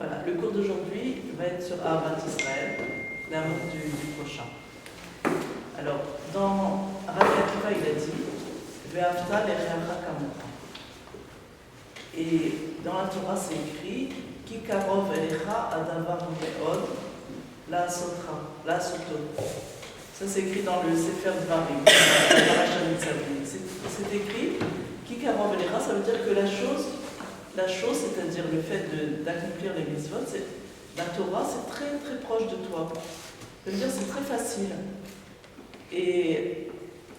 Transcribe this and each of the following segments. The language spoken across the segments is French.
Voilà, le cours d'aujourd'hui va être sur Ahavat Israël, l'amour du prochain. Alors, dans Rabbi Akiva, il a dit Ve'afta le'reacha kamocha. Et dans la Torah, c'est écrit Ki karov elecha adavar me'od la'asoto. Ça, c'est écrit dans le Sefer Dvarim, c'est écrit Ki karov elecha, ça veut dire que la chose, c'est-à-dire le fait d'accomplir les mitzvot, la Torah, c'est très très proche de toi. Ça veut dire c'est très facile. Et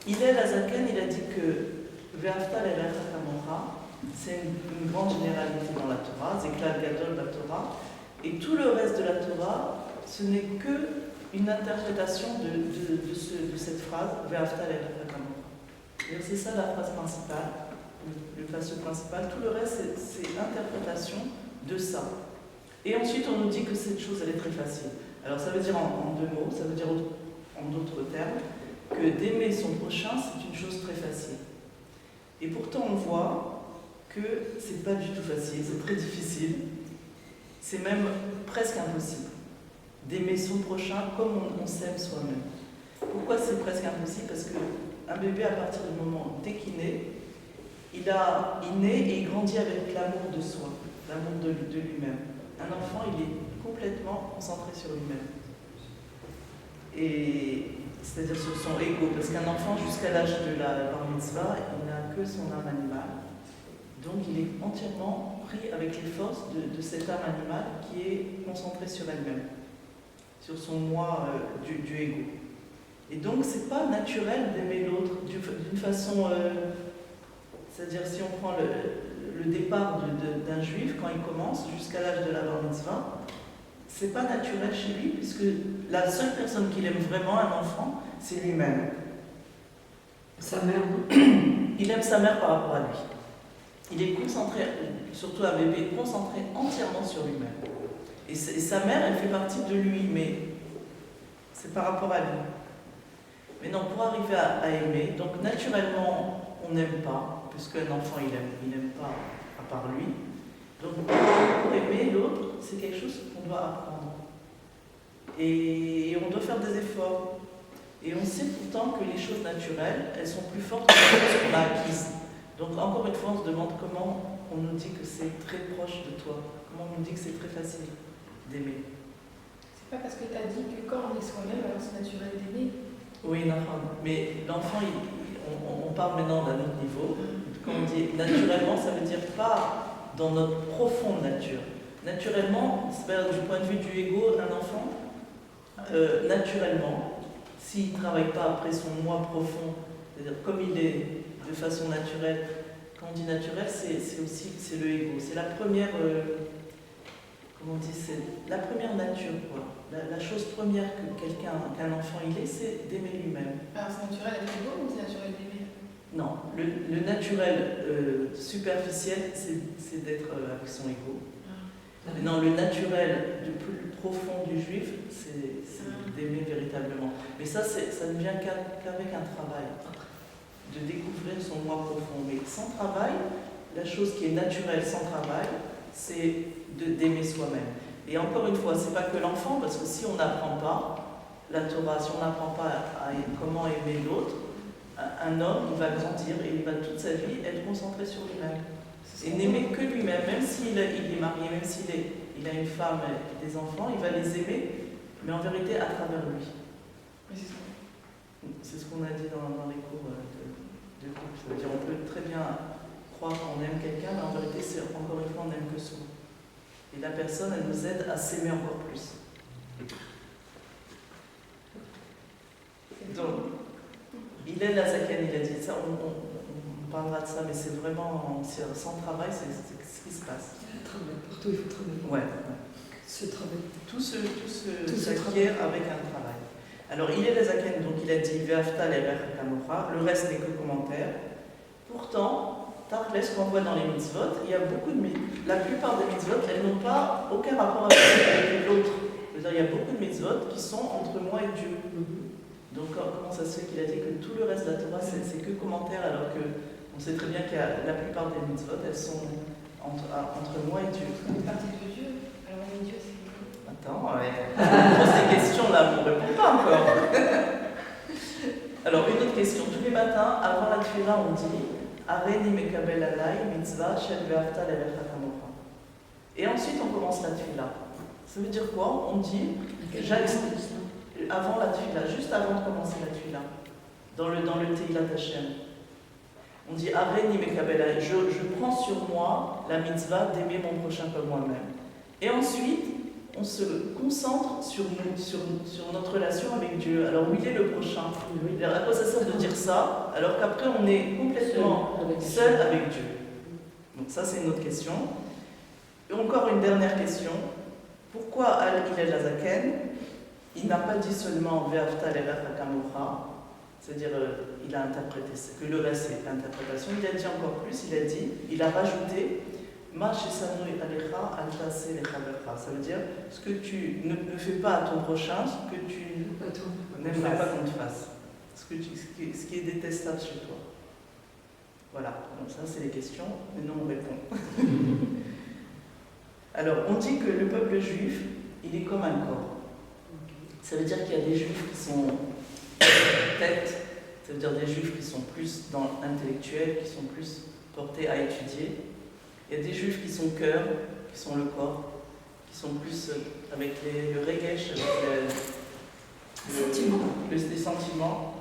Hillel Azaken, il a dit que Ve'afta le'reacha kamocha, c'est une grande généralité dans la Torah, Zeklal Gadol la Torah, et tout le reste de la Torah, ce n'est qu'une interprétation de cette phrase Ve'afta le'reacha kamocha. C'est ça la phrase principale. Le passage principal, tout le reste c'est interprétation de ça. Et ensuite on nous dit que cette chose elle est très facile. Alors ça veut dire en deux mots, ça veut dire en d'autres termes, que d'aimer son prochain c'est une chose très facile. Et pourtant on voit que c'est pas du tout facile, c'est très difficile, c'est même presque impossible d'aimer son prochain comme on s'aime soi-même. Pourquoi c'est presque impossible? Parce qu'un bébé à partir du moment dès qu'il naît, il naît et il grandit avec l'amour de soi, l'amour de lui-même. Un enfant, il est complètement concentré sur lui-même. Et c'est-à-dire sur son ego, parce qu'un enfant, jusqu'à l'âge de la bar mitzvah, il n'a que son âme animale. Donc il est entièrement pris avec les forces de cette âme animale qui est concentrée sur elle-même, sur son moi du ego. Et donc c'est pas naturel d'aimer l'autre d'une façon... c'est-à-dire, si on prend le départ d'un juif, quand il commence, jusqu'à l'âge de la bar mitzvah, c'est pas naturel chez lui, puisque la seule personne qu'il aime vraiment, un enfant, c'est lui-même. Sa mère. Il aime sa mère par rapport à lui. Il est concentré, surtout un bébé, concentré entièrement sur lui-même. Et sa mère, elle fait partie de lui, mais c'est par rapport à lui. Mais non, pour arriver à aimer, donc naturellement, on n'aime pas. Puisqu'un enfant, il n'aime pas à part lui. Donc, pour aimer l'autre, c'est quelque chose qu'on doit apprendre. Et on doit faire des efforts. Et on sait pourtant que les choses naturelles, elles sont plus fortes que les choses qu'on a acquises. Donc, encore une fois, on se demande comment on nous dit que c'est très proche de toi. Comment on nous dit que c'est très facile d'aimer. C'est pas parce que tu as dit que quand on est soi-même, alors c'est naturel d'aimer. Oui, non, mais l'enfant, on parle maintenant d'un autre niveau. Quand on dit naturellement, ça veut dire pas dans notre profonde nature. Naturellement, c'est-à-dire du point de vue du ego, un enfant, naturellement, s'il ne travaille pas après son moi profond, c'est-à-dire comme il est de façon naturelle, quand on dit naturel, c'est le ego. C'est la première, comment on dit, c'est la première nature, quoi. La chose première qu'un enfant il est, c'est d'aimer lui-même. Alors c'est naturel avec l'ego ou c'est naturel d'aimer? Non, le naturel superficiel, c'est d'être avec son ego. Non, le naturel le plus profond du juif, c'est d'aimer véritablement. Mais ça ne vient qu'avec un travail, de découvrir son moi profond. Mais sans travail, la chose qui est naturelle sans travail, c'est d'aimer soi-même. Et encore une fois, c'est pas que l'enfant, parce que si on n'apprend pas la Torah, si on n'apprend pas comment aimer l'autre, un homme, il va grandir et il va toute sa vie être concentré sur lui-même. Et n'aimer que lui-même, même s'il est marié, même s'il a une femme et des enfants, il va les aimer, mais en vérité à travers lui. C'est ce qu'on a dit dans les cours de couple. C'est-à-dire on peut très bien croire qu'on aime quelqu'un, mais en vérité, c'est encore une fois, on n'aime que soi. Et la personne, elle nous aide à s'aimer encore plus. Donc, Hillel Azaken, il a dit ça, on parlera de ça, mais c'est vraiment, sans travail, c'est ce qui se passe. Partout, il faut travailler. Ouais. Ce travail. Tout s'acquiert avec un travail. Alors, Hillel Azaken, donc il a dit Ve'afta le'reacha kamocha, le reste n'est que commentaire. Pourtant, Tarles, qu'on voit dans les mitzvot, il y a la plupart des mitzvot, elles n'ont pas aucun rapport avec l'autre. Il y a beaucoup de mitzvot qui sont entre moi et Dieu. Donc comment ça se fait qu'il a dit que tout le reste de la Torah c'est que commentaire, alors qu'on sait très bien que la plupart des mitzvot elles sont entre moi et Dieu. On est partie de Dieu, alors on Dieu, c'est... Attends, je me pose des questions là, je ne réponds pas encore. Alors, une autre question. Tous les matins, avant la tefila, on dit Areni mekabel alay mitzvah shel ve'afta l'elecha kamocha. Et ensuite, on commence la tefila. Ça veut dire quoi? On dit, avant la tefila, juste avant de commencer la tefila, dans le Teilat Hashem, on dit Areni mekabel alay, je prends sur moi la mitzvah d'aimer mon prochain comme moi-même. Et ensuite, on se concentre sur notre relation avec Dieu. Alors, où il est le prochain? À quoi ça sert de dire ça, alors qu'après, on est complètement seul avec Dieu? Donc ça, c'est une autre question. Et encore une dernière question. Pourquoi Al-Hillel Azaken, il n'a pas dit seulement Ve'afta l'elecha kamocha, c'est-à-dire il a interprété, que le reste c'est l'interprétation, il a dit encore plus, il a rajouté Ma shesanu alecha al tase lechavercha. Ça veut dire ce que tu ne fais pas à ton prochain, ce que tu n'aimerais pas qu'on te fasse, ce qui est détestable chez toi. Voilà, donc ça c'est les questions, maintenant on répond. Alors, on dit que le peuple juif, il est comme un corps. Ça veut dire qu'il y a des juifs qui sont tête, ça veut dire des juifs qui sont plus dans l'intellectuel, qui sont plus portés à étudier. Il y a des juifs qui sont cœur, qui sont le corps, qui sont plus avec le regesh, avec les sentiments.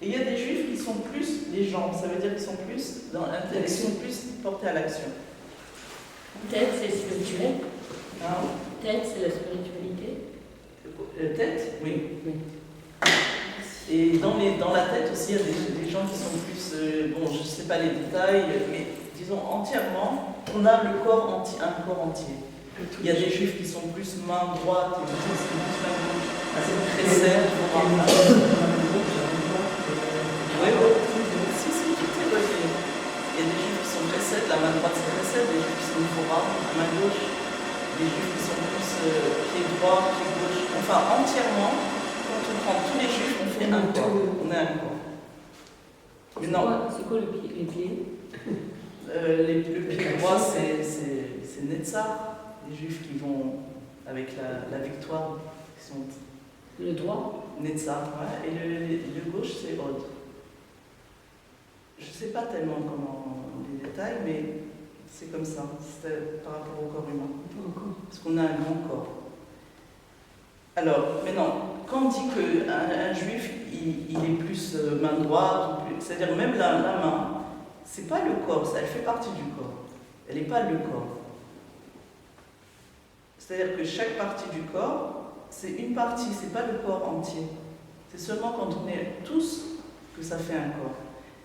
Et il y a des juifs qui sont plus les jambes, ça veut dire qu'ils sont plus dans l'intellect, ils sont plus portés à l'action. Tête, c'est spirituel. Hein? Tête, c'est la spiritualité. Tête, oui. Et dans la tête aussi, il y a des gens qui sont plus, bon, je ne sais pas les détails, mais disons entièrement, on a un corps entier. Il y a des juifs qui sont plus main droite et d'autres qui sont plus main gauche. C'est très serre. Oui, si, tout est relié. Il y a des juifs qui sont précèdes, la main droite c'est précède, des juifs qui sont forables, la main gauche, des juifs qui sont plus pied droit, pied gauche. Enfin, entièrement, quand on prend tous les juifs, on fait un corps. On est un corps. Mais non. C'est quoi les pieds Le pied droit, c'est Netzar, les juifs qui vont avec la victoire, qui sont. Le droit Netzar, ouais. Et le gauche, c'est Od. Je ne sais pas tellement comment les détails, mais c'est comme ça, c'est par rapport au corps humain. Parce qu'on a un grand corps. Alors, maintenant, quand on dit qu'un juif, il est plus main droite, c'est-à-dire même la main, c'est pas le corps, elle fait partie du corps. Elle n'est pas le corps. C'est-à-dire que chaque partie du corps, c'est une partie, c'est pas le corps entier. C'est seulement quand on est tous que ça fait un corps.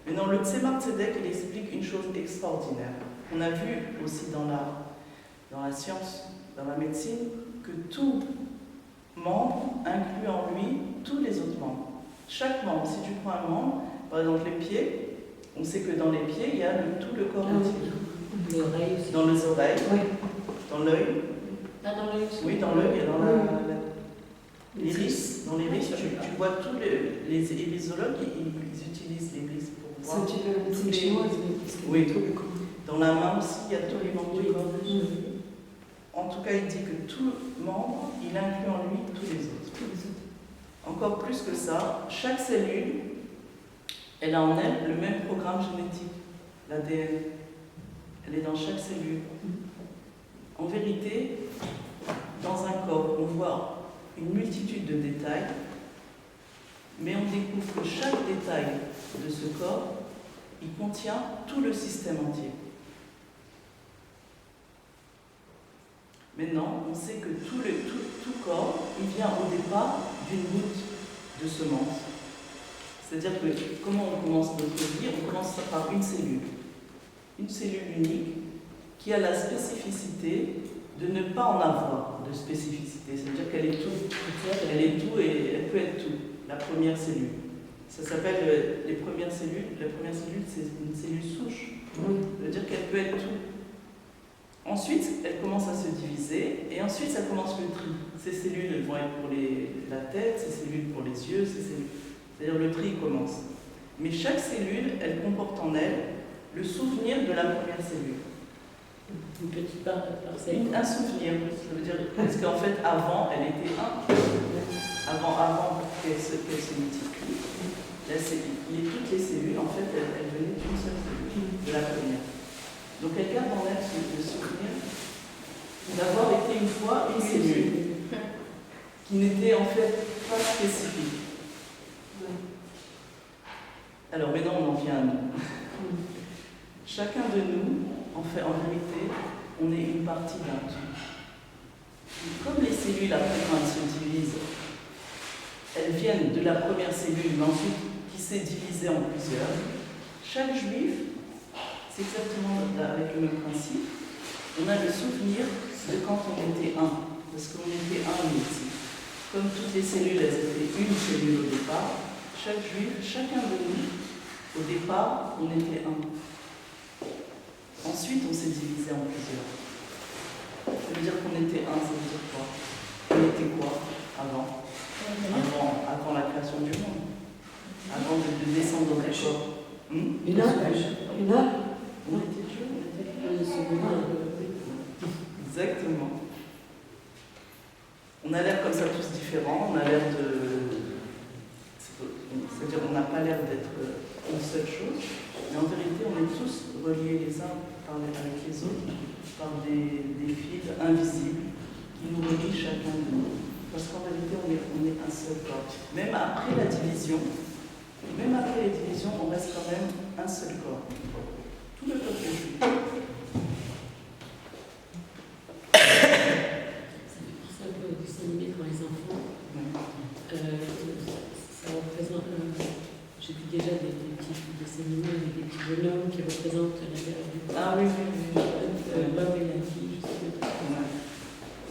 Maintenant, le Tzemar Tzedek, il explique une chose extraordinaire. On a vu aussi dans la science, dans la médecine, que tout membre inclut en lui tous les autres membres. Chaque membre, si tu prends un membre, par exemple les pieds, on sait que dans les pieds, il y a tout le corps entier. L'oreille aussi. Dans les oreilles, Oui. dans l'œil. Ah, dans l'œil aussi. Oui, dans l'œil et dans l'iris. Dans l'iris, tu vois tous les irisologues, ils utilisent l'iris pour C'est un voir. petit peu la médecine chinoise, mais parce qu'il y a Oui. tout le corps. Dans la main aussi, il y a tous les membres du corps. En tout cas, il dit que tout membre, il inclut en lui tous les autres. Encore plus que ça, chaque cellule, elle a en elle le même programme génétique, l'ADN. Elle est dans chaque cellule. En vérité, dans un corps, on voit une multitude de détails, mais on découvre que chaque détail de ce corps, il contient tout le système entier. Maintenant, on sait que tout corps, il vient au départ d'une goutte de semence. C'est-à-dire que, comment on commence notre vie? On commence par une cellule unique, qui a la spécificité de ne pas en avoir de spécificité. C'est-à-dire qu'elle est tout. Elle est tout et elle peut être tout. La première cellule. Ça s'appelle les premières cellules. La première cellule, c'est une cellule souche. Ça veut dire qu'elle peut être tout. Ensuite, elle commence à se diviser et ensuite, ça commence le tri. Ces cellules elles vont être pour la tête, ces cellules pour les yeux, c'est-à-dire le tri commence. Mais chaque cellule, elle comporte en elle le souvenir de la première cellule. Une petite parcelle. Un souvenir, ça veut dire, parce qu'en fait, avant, elle était avant qu'elle se multiplie, toutes les cellules, en fait, elles venaient d'une seule cellule, de la première. Donc elle garde en elle le souvenir d'avoir été une fois une cellule qui n'était en fait pas spécifique. Alors maintenant on en vient à nous. Chacun de nous, en vérité, on est une partie d'un tout. Comme les cellules, après quand elles se divisent, elles viennent de la première cellule, mais ensuite qui s'est divisée en plusieurs. Chaque juif, c'est exactement avec le même principe. On a le souvenir de quand on était un, parce qu'on était un ici. Comme toutes les cellules, elles étaient une cellule au départ, chaque juif, chacun de nous, au départ, on était un. Ensuite, on s'est divisé en plusieurs. Ça veut dire qu'on était un, ça veut dire quoi? On était quoi avant la création du monde, avant de descendre dans le corps. Une âme. On était Dieu, on était exactement. On a l'air comme ça tous différents, on a l'air de... C'est-à-dire on n'a pas l'air d'être une seule chose, mais en vérité on est tous reliés les uns avec les autres par des fils invisibles qui nous relient chacun de nous. Parce qu'en vérité on est un seul corps. Même après les divisions, on reste quand même un seul corps. Tout le peuple juif. Ça peut dessin animé pour les enfants. Ça représente. J'ai vu déjà des petits dessins animés avec des petits bonhommes qui représentent la mère du corps. Ah oui. L'homme et la fille, je sais pas.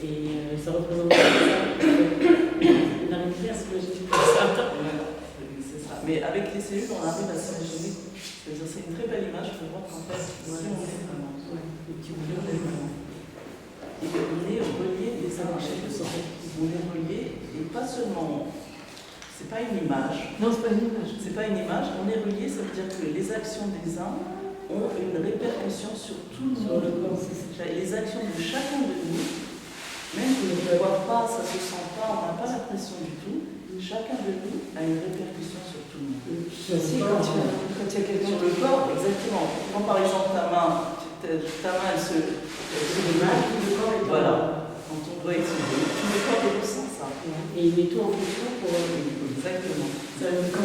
Et ça représente la réalité, ce que j'ai dit comme ça. C'est ça. Mais avec les cellules, on arrive à s'imaginer. C'est une très belle image pour voir qu'en fait, si on est vraiment. Les petits bonhommes. Et on est relié des uns à chaque sens. On est relié, et pas seulement. C'est pas une image. Non, c'est pas une image. C'est pas une image. On est relié, ça veut dire que les actions des uns ont une répercussion sur tout le monde. Les actions de chacun de nous, même si on ne les voit pas, ça se sent pas, on n'a pas l'impression du tout. Chacun de nous a une répercussion sur tout le monde. Si, quand il y a quelqu'un Sur le corps, exactement. Quand par exemple ta main elle se démarque, tout le corps est voilà. Quand on doit exprimer, tout le corps est ressent ça. Et il met tout en fonction pour. Exactement. Ça veut dire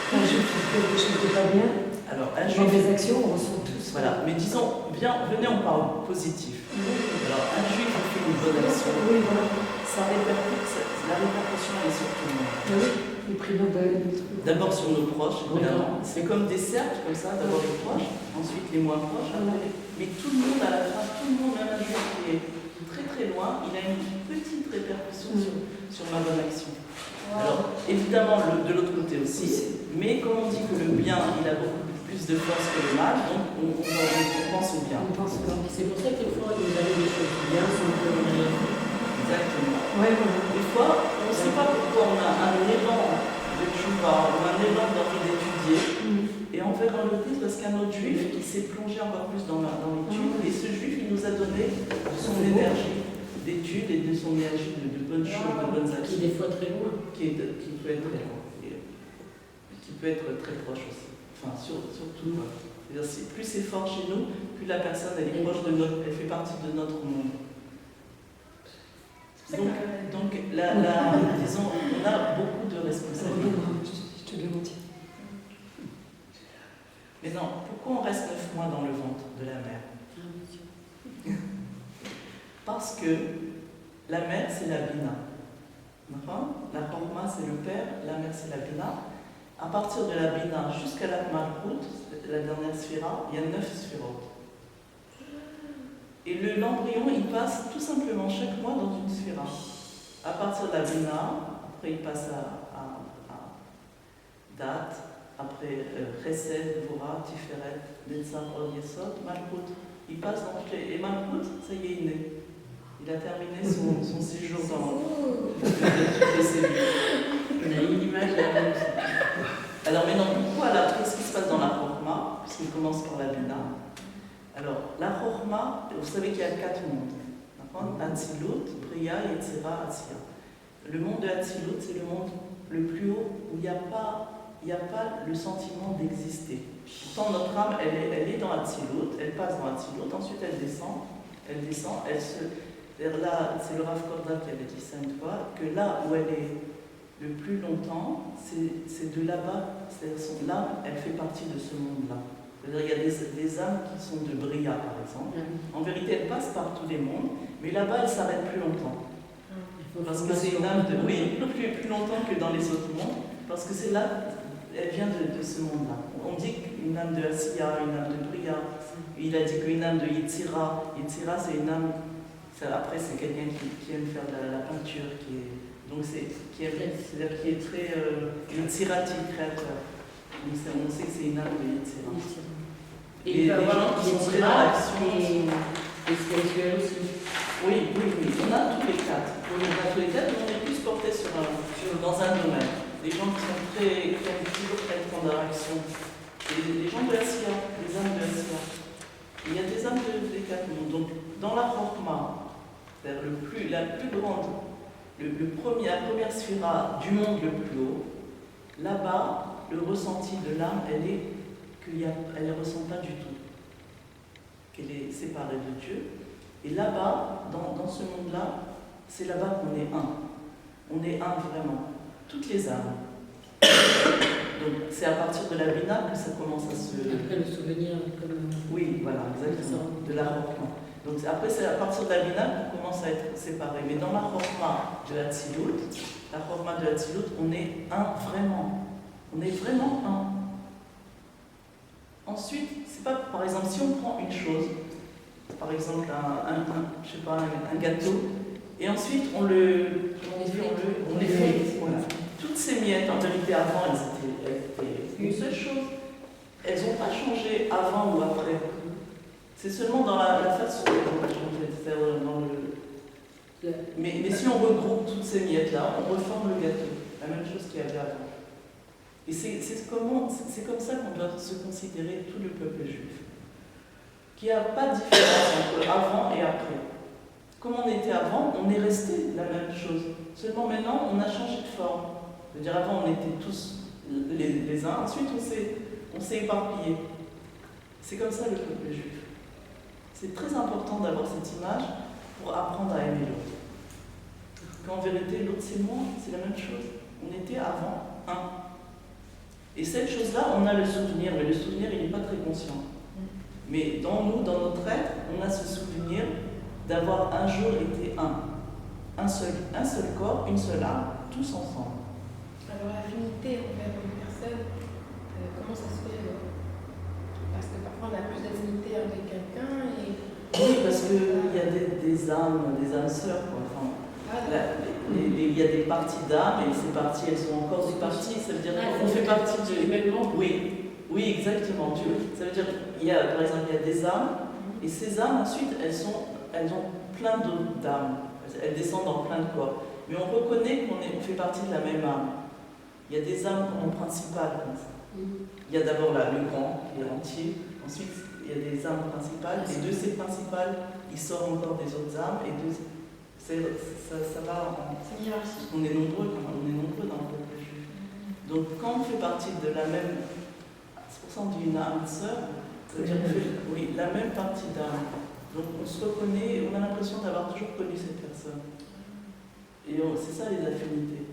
un juif qui fait quelque chose de pas bien, alors, dans des actions, on ressent tous. Voilà, mais disons, venez, on parle positif. Alors, un juif qui fait une bonne action, Oui, voilà. la répercussion est sur tout le monde. Oui, le prix Nobel. D'abord sur nos proches, évidemment. C'est comme des cercles, comme ça, d'abord les proches, ensuite les moins proches. Mais tout le monde, à la fin, tout le monde, même un juif qui est très très loin, il a une petite répercussion sur ma bonne action. Alors, évidemment, de l'autre côté aussi, mais comme on dit que le bien, il a beaucoup plus de force que le mal, donc on pense au bien. C'est pour ça que des fois, nous avons des choses bien sans que rien. Exactement. Ouais, voilà. Des fois, on ne sait pas pourquoi on a un élan de tchouva, ou un élan d'envie d'étudier, et en fait, dans le titre, parce qu'un autre juif, il s'est plongé encore plus dans l'étude, et ce juif, il nous a donné son énergie d'étude et de son énergie de bonnes choses, de bonnes actions. Qui est des fois très loin. Qui peut être très loin. Qui peut être très proche aussi. Enfin, surtout. C'est-à-dire, plus c'est fort chez nous, plus la personne elle est proche de notre, elle fait partie de notre monde. Donc disons, on a beaucoup de responsabilités. Je te garantis. Mais non, pourquoi on reste 9 mois dans le ventre de la mère? Parce que la mère, c'est la bina. La Chorma, c'est le père, la mère, c'est la bina. À partir de la bina jusqu'à la malchut, la dernière sphira, il y a 9 sphirotes. Et l'embryon, il passe tout simplement chaque mois dans une sphira. À partir de la bina, après il passe à date, après chesed, vora, tiferet, netzach, od yesod, malchut. Il passe dans toutes les... Et malchut, ça y est, il est né. Il a terminé son séjour dans toutes les cellules. On a une image là. Alors maintenant, pourquoi qu'est-ce qui se passe dans la Chorma, puisqu'il commence par la Bina? Alors, la Chorma, vous savez qu'il y a 4 mondes. Atzilut, Bria, Yetzira, Atzia. Le monde de Atzilut, c'est le monde le plus haut où il n'y a pas le sentiment d'exister. Pourtant, notre âme, elle est dans Atzilut, elle passe dans Atzilut, ensuite elle descend, vers là, c'est le Rav Korda qui avait dit ça une fois, que là où elle est le plus longtemps, c'est de là-bas, c'est-à-dire son l'âme, elle fait partie de ce monde-là. C'est-à-dire il y a des âmes qui sont de Bria, par exemple. En vérité, elles passent par tous les mondes, mais là-bas, elles s'arrêtent plus longtemps. Parce que c'est une âme de... Oui, plus longtemps que dans les autres mondes, parce que c'est là, elle vient de ce monde-là. On dit qu'une âme de Asiya, une âme de Bria, il a dit qu'une âme de Yetzira, c'est une âme... Après, c'est quelqu'un qui aime faire de la peinture, qui est très Yetzirati, créateur. Donc on sait que c'est une âme de Yetzira. Et il peut y avoir qui sont très dans l'action. Et spirituel aussi. Oui, on a tous les 4. On est plus portés dans un domaine. Des gens qui aiment toujours être dans l'action. Et les gens de la Sia, les âmes de la Sia. Il y a des âmes des 4 mondes. Donc, dans la Chorma, la plus grande, la première sphira du monde le plus haut, là-bas, le ressenti de l'âme, elle ne ressent pas du tout qu'elle est séparée de Dieu. Et là-bas, dans ce monde-là, c'est là-bas qu'on est un. On est un vraiment. Toutes les âmes. Donc c'est à partir de la Bina que ça commence à se... Après le souvenir comme... Oui, voilà, exactement. De la Chorma. Donc après, c'est à partir de la Bina qu'on commence à être séparés. Mais dans la Chorma de Hatzilut, on est un vraiment. On est vraiment un. Ensuite, c'est pas, par exemple, si on prend une chose, par exemple un gâteau, et ensuite on les fait. Voilà. Toutes ces miettes, en vérité, avant, elles étaient une seule chose. Elles n'ont pas changé avant ou après. C'est seulement dans la façon dont elles ont changé. Mais si on regroupe toutes ces miettes-là, on reforme le gâteau. La même chose qu'il y avait avant. Et c'est comme ça qu'on doit se considérer tout le peuple juif. Qu'il n'y a pas de différence entre avant et après. Comme on était avant, on est resté la même chose. Seulement maintenant, on a changé de forme. C'est-à-dire avant, on était tous les uns, ensuite on s'est éparpillés. C'est comme ça le peuple juif. C'est très important d'avoir cette image pour apprendre à aimer l'autre. Qu'en vérité, l'autre c'est moi, c'est la même chose. On était avant un. Et cette chose-là, on a le souvenir, mais le souvenir, il n'est pas très conscient. Mais dans nous, dans notre être, on a ce souvenir d'avoir un jour été un. Un seul corps, une seule âme, tous ensemble. Alors l'affinité envers une personne, comment ça se fait Parce que parfois on a plus d'affinité avec quelqu'un et... Oui, parce qu'il y a des âmes sœurs, quoi. Enfin, il y a des parties d'âme et ces parties, elles sont encore des parties. Ça veut dire qu'on fait partie du même monde. Oui, exactement. Ça veut dire par exemple, il y a des âmes et ces âmes ensuite, elles ont plein d'autres d'âmes. Elles descendent dans plein de corps. Mais on reconnaît qu'on fait partie de la même âme. Il y a des âmes en principales comme ça. Il y a d'abord le grand qui est entier. Ensuite, il y a des âmes principales. Et de ces principales, il sort encore des autres âmes. Et ça va en... C'est hiérarchique. On est nombreux dans le peuple juif. Donc quand on fait partie de la même... C'est pour ça qu'on dit une âme sœur. Ça veut dire qu'on fait la même partie d'âme. Donc on se reconnaît, on a l'impression d'avoir toujours connu cette personne. Et c'est ça les affinités.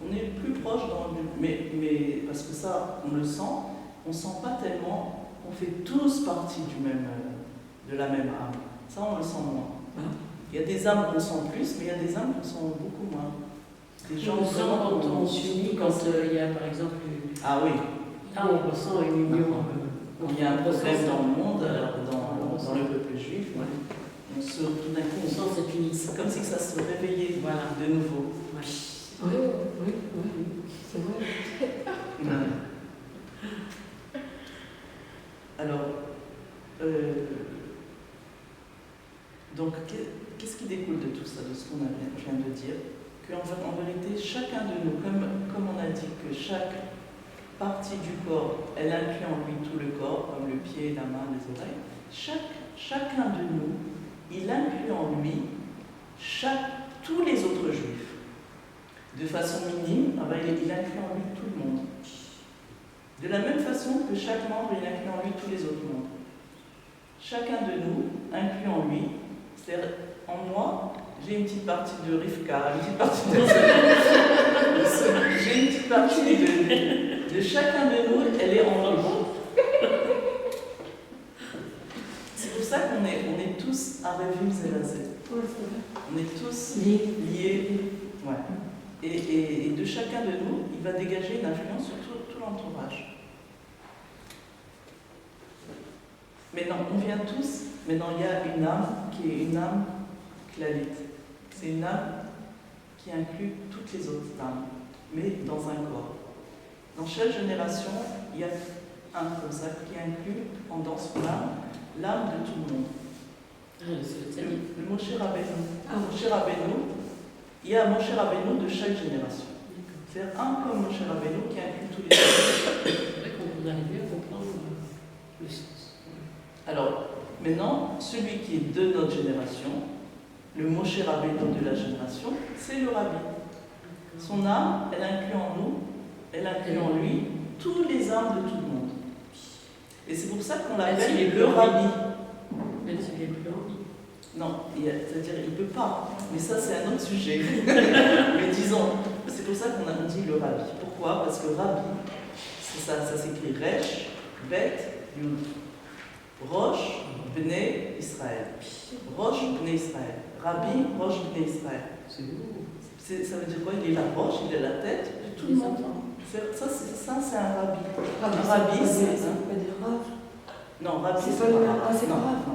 On est plus proche mais parce que ça, on le sent, on ne sent pas tellement qu'on fait tous partie de la même âme. Ça, on le sent moins. Il y a des âmes qu'on sent plus, mais il y a des âmes qu'on sent beaucoup moins. Des gens on sent quand on s'unit, quand il y a par exemple... Ah oui. Là, on ressent une union. Il y a un problème dans le monde, dans le peuple juif. Tout d'un coup, on sent cette unité. C'est comme si ça se réveillait de nouveau. Oui, c'est vrai. Alors, donc, qu'est-ce qui découle de tout ça, de ce qu'on vient de dire? Qu'en vérité, chacun de nous, comme on a dit que chaque partie du corps, elle inclut en lui tout le corps, comme le pied, la main, les oreilles, chacun de nous, il inclut en lui tous les autres juifs. De façon minime, il inclut en lui tout le monde. De la même façon que chaque membre, il inclut en lui tous les autres membres. Chacun de nous inclut en lui, c'est-à-dire en moi, j'ai une petite partie de Rivka, une petite partie de j'ai une petite partie de chacun de nous, elle est en nous. C'est pour ça qu'on est tous à Revim Zelazé. On est tous liés. Ouais. Et de chacun de nous, il va dégager une influence sur tout l'entourage. Maintenant, on vient tous, maintenant il y a une âme qui est une âme clalite. C'est une âme qui inclut toutes les autres âmes, mais dans un corps. Dans chaque génération, il y a un comme ça qui inclut dans son âme l'âme de tout le monde. Le Moshe Rabbeinu. Moshe Rabbeinu, il y a un Moshe Rabbeinu de chaque génération. C'est un comme Moshe Rabbeinu qui inclut tous les autres. C'est vrai qu'on peut arriver à comprendre le sens. Alors, maintenant, celui qui est de notre génération, le Moshe Rabbeinu de la génération, c'est le Rabbi. Son âme, elle inclut en nous, elle inclut en lui tous les âmes de tout le monde. Et c'est pour ça qu'on l'appelle le Rabbi. Même s'il est plus lent. Non, c'est-à-dire il ne peut pas, mais ça c'est un autre sujet. Mais disons, c'est pour ça qu'on a dit le Rabbi. Pourquoi? Parce que Rabbi, ça s'écrit Resh, Bet, Yud. Rosh, Bnei Israël. Rosh, Bnei Israël. Rabbi, Rosh, Bnei Israël. Ça veut dire quoi? Il est la roche, il est la tête de tout le monde. Ça, c'est un Rabbi. Un Rabbi, c'est... Non, Rabbi, c'est pas le Rabbi, c'est pas grave.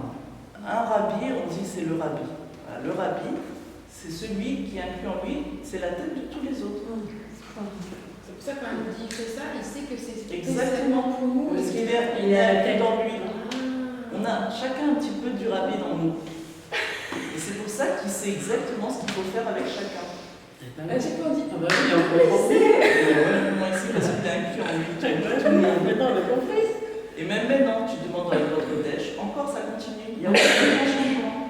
Un Rabbi, on dit c'est le Rabbi. Voilà, le Rabbi, c'est celui qui inclut en lui, c'est la tête de tous les autres. C'est pour ça que quand il dit fait ça, il sait que c'est exactement pour nous. Parce qu'il est dans lui. On a chacun un petit peu du Rabbi dans nous. Et c'est pour ça qu'il sait exactement ce qu'il faut faire avec chacun. J'ai pas dit. Ah bah oui, on peut comprendre. Moi ici, parce qu'il a inclus en lui tout le monde. Maintenant, on a compris. Et même maintenant, tu demandes avec votre Kodesh, encore ça continue. Il y a aucun changement.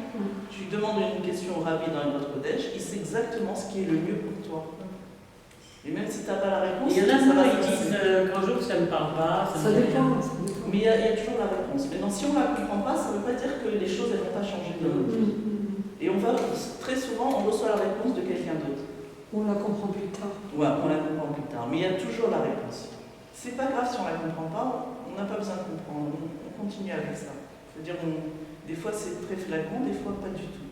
Tu demandes une question au Rabbi dans votre Kodesh, il sait exactement ce qui est le mieux pour toi. Et même si tu n'as pas la réponse, il y en a ça va qui disent qu'un jour ça ne me parle pas. Ça dépend. Mais il y a toujours la réponse. Maintenant, si on ne la comprend pas, ça ne veut pas dire que les choses ne vont pas changer de notre vie. Et très souvent, on reçoit la réponse de quelqu'un d'autre. On la comprend plus tard. Ouais, on la comprend plus tard. Mais il y a toujours la réponse. C'est pas grave si on ne la comprend pas, on n'a pas besoin de comprendre. On continue avec ça. C'est-à-dire, des fois c'est très flagrant, des fois pas du tout.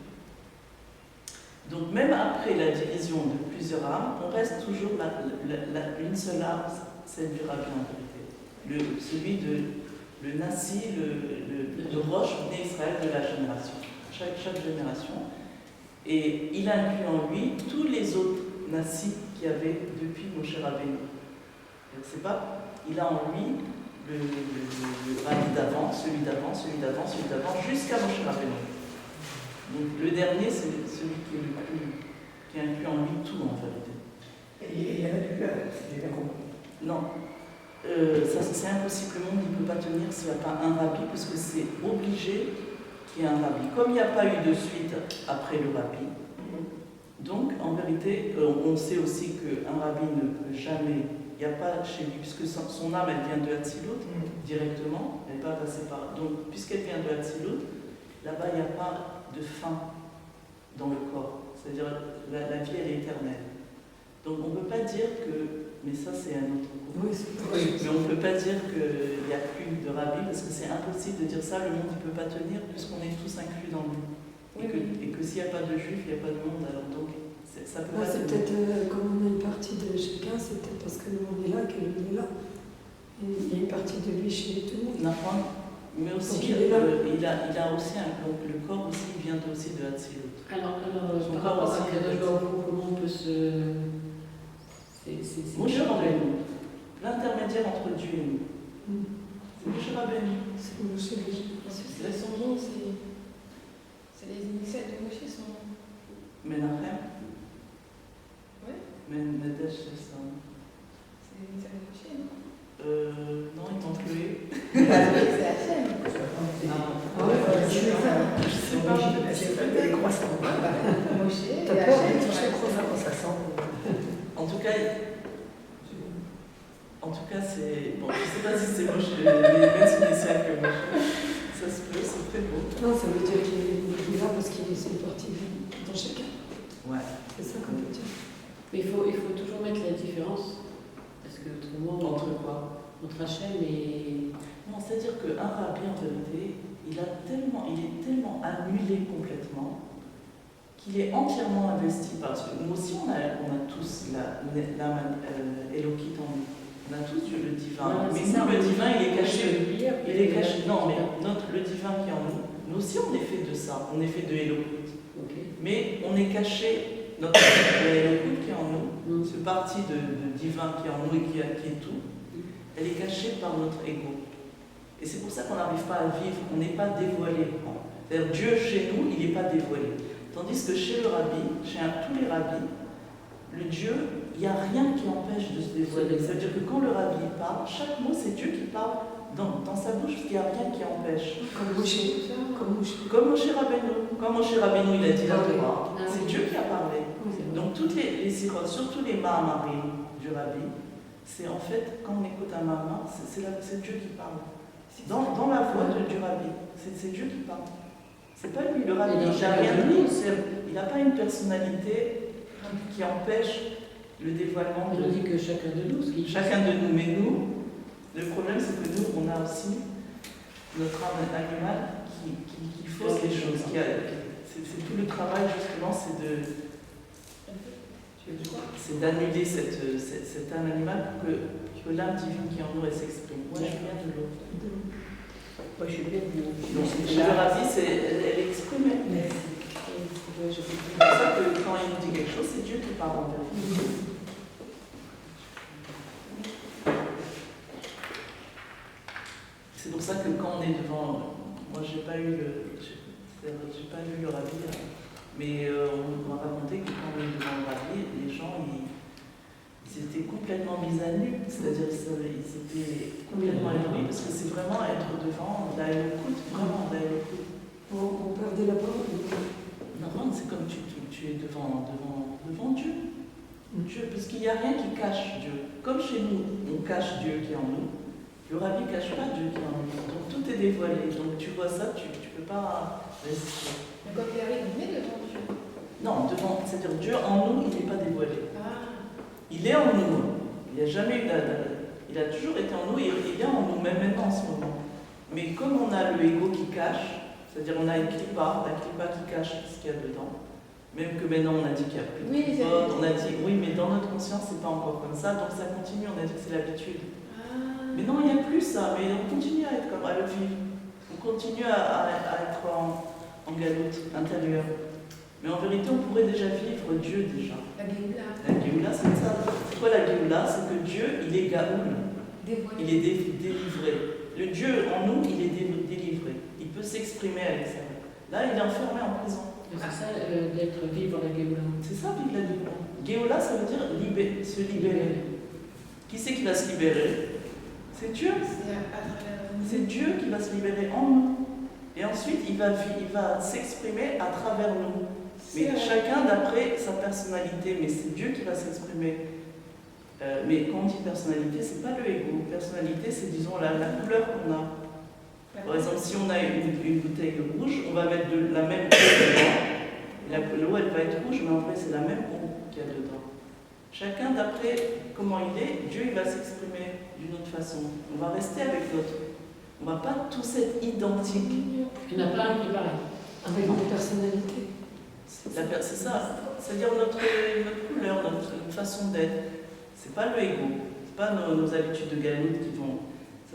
Donc même après la division de plusieurs âmes, on reste toujours une seule âme, celle du Rabbi en vérité. Celui le Nassi, le Rosh Bnei Israël de la génération. Chaque génération. Et il inclut en lui tous les autres Nassi qu'il y avait depuis Moshe Rabbeinu. C'est pas, il a en lui le Rabbi d'avant, celui d'avant, celui d'avant, celui d'avant, jusqu'à Moshe Rabbeinu. Donc le dernier, c'est celui qui inclut en lui tout en vérité. Et il y en a plus, c'était bien compris. Non, ça c'est impossible, le monde ne peut pas tenir s'il n'y a pas un rabbi, parce que c'est obligé qu'il y ait un rabbi. Comme il n'y a pas eu de suite après le rabbi, donc en vérité, on sait aussi qu'un rabbi ne peut jamais, il n'y a pas chez lui, puisque son âme elle vient de Hatzilut directement, elle n'est pas passée par. Donc puisqu'elle vient de Hatzilut, là-bas il n'y a pas de fin dans le corps, c'est-à-dire la vie elle est éternelle. Donc on ne peut pas dire que, mais ça c'est un autre cours, mais on ne peut pas dire qu'il n'y a plus de rabbi, parce que c'est impossible de dire ça, le monde ne peut pas tenir puisqu'on est tous inclus dans lui. Et que s'il n'y a pas de juifs, il n'y a pas de monde, alors donc ça peut pas C'est tenir. peut-être, comme on a une partie de chacun, c'est peut-être parce que le monde est là que lui est là. Et il y a une partie de lui chez tout le monde. Mais aussi, Donc, il est là. il a aussi donc le corps aussi vient aussi de Hatzilut. Alors Son par rapport corps à aussi, Kadosh Baruch Hu, comment on peut se... Moshe Rabbeinu, l'intermédiaire entre Dieu et nous. C'est Moshe Rabbeinu. C'est Moshe Rabbeinu. C'est son nom, c'est les initiales de Moshe, son nom. Menachem. Ouais. Menedesh, c'est ça. C'est les initiales de Moshe, non? Non, ils m'ont tué. C'est Hachem. Ah cas, c'est. Bon, je ne sais pas si c'est moche, les médecines initiales que moche. Ça se peut, c'est très beau. Non, ça veut dire qu'il est là parce qu'il est une partie dans chacun. Ouais. C'est ça qu'on veut dire. Mais il faut toujours mettre la différence. Parce que autrement, Entre quoi? entre Hachem et. Non, c'est-à-dire qu'un rabbi, en vérité, il est tellement annulé complètement qu'il est entièrement investi parce que nous aussi, on a tous l'âme élokite en nous. On a tous le divin. Voilà, mais c'est nous, ça, le divin, il est caché. Il est caché. Non, mais Ok. le divin qui est en nous aussi, on est fait de ça. On est fait de élokite. Mais on est caché, notre élokite qui est en nous, ce parti de divin qui est en nous et qui est tout, elle est cachée par notre ego. Et c'est pour ça qu'on n'arrive pas à vivre, on n'est pas dévoilé. C'est-à-dire Dieu chez nous, il n'est pas dévoilé. Tandis que chez le rabbi, tous les rabbis, le Dieu, il n'y a rien qui empêche de se dévoiler. C'est-à-dire que quand le rabbi parle, chaque mot c'est Dieu qui parle dans sa bouche, parce qu'il n'y a rien qui empêche. Comme Moshe. Comme Moshe Rabbeinu. Quand Moshe Rabbeinu il a dit la Torah, Ah oui. c'est Dieu qui a parlé. Oui. Donc toutes les sirotes, surtout les Mahamarim du rabbi, c'est en fait, quand on écoute un Mahama, c'est Dieu qui parle. Dans la voix du rabbi, c'est Dieu qui parle. C'est pas lui, le rabbi, Et dans il n'a chacun rien de nous. dit. Il n'a pas une personnalité qui empêche le dévoilement On dit que chacun de nous, ce qui chacun de nous. Mais nous, le problème c'est que nous, on a aussi notre âme animale qui fausse les choses. C'est tout le travail justement, c'est d'annuler cette âme animale pour que l'âme divine qui est en nous elle s'exprime. Moi je viens de l'autre. Moi, je suis bien Donc le rabbi, elle est exprimée. C'est pour ça que quand il nous dit quelque chose, c'est Dieu qui parle en vérité. C'est pour ça que quand on est devant, moi j'ai pas eu le rabbi, mais on m'a raconté que quand on est devant le rabbi, les gens ils étaient complètement mis à nu, c'est-à-dire ils étaient complètement éblouis parce que c'est vraiment être devant la écoute, vraiment la écoute. On perdait la parole. Non, c'est comme tu es devant Dieu. Dieu, parce qu'il n'y a rien qui cache Dieu. Comme chez nous, on cache Dieu qui est en nous, le rabbi ne cache pas Dieu qui est en nous. Donc tout est dévoilé. Donc tu vois ça, tu ne peux pas résister. Mais quand il arrive, il est devant Dieu. Non, c'est-à-dire Dieu en nous, il n'est pas dévoilé. Ah, Il est en nous. Il n'a jamais eu il a toujours été en nous et il est en nous, même maintenant en ce moment. Mais comme on a le ego qui cache, c'est-à-dire on a une clipa, la clipa qui cache ce qu'il y a dedans. Même que maintenant on a dit qu'il n'y a plus de Oui, clipa, on a dit oui, mais dans notre conscience c'est pas encore comme ça, donc ça continue, on a dit que c'est l'habitude. Mais non, il n'y a plus ça, mais on continue à être comme à le vivre. On continue à être en galoute intérieure. Mais en vérité, on pourrait déjà vivre Dieu déjà. la Géoula. La Géoula, c'est ça. C'est quoi la Géoula? C'est que Dieu, il est Gaoul. Dévoilé. Il est délivré. Le Dieu en nous, il est délivré. Il peut s'exprimer à l'extérieur. Là, il est enfermé en prison. C'est ça, d'être vivre la Géoula. C'est ça, vivre la Géoula. Géoula, ça veut dire se libérer. Qui c'est qui va se libérer? C'est Dieu. C'est à travers C'est Dieu qui va se libérer en nous. Et ensuite, il va s'exprimer à travers nous. Mais chacun d'après sa personnalité. Mais c'est Dieu qui va s'exprimer. Mais quand on dit personnalité, c'est pas le ego. Personnalité, c'est disons la couleur qu'on a. Par exemple, si on a une bouteille rouge, on va mettre la même eau dedans. L'eau, elle va être rouge, mais en fait, c'est la même eau qu'il y a dedans. Chacun d'après comment il est, Dieu il va s'exprimer d'une autre façon. On va rester avec l'autre. On ne va pas tous être identiques. Il n'y en a pas un qui est pareil. Avec des personnalités. C'est ça. C'est-à-dire notre couleur, notre façon d'être. C'est pas le ego. C'est pas nos habitudes de galoute qui vont.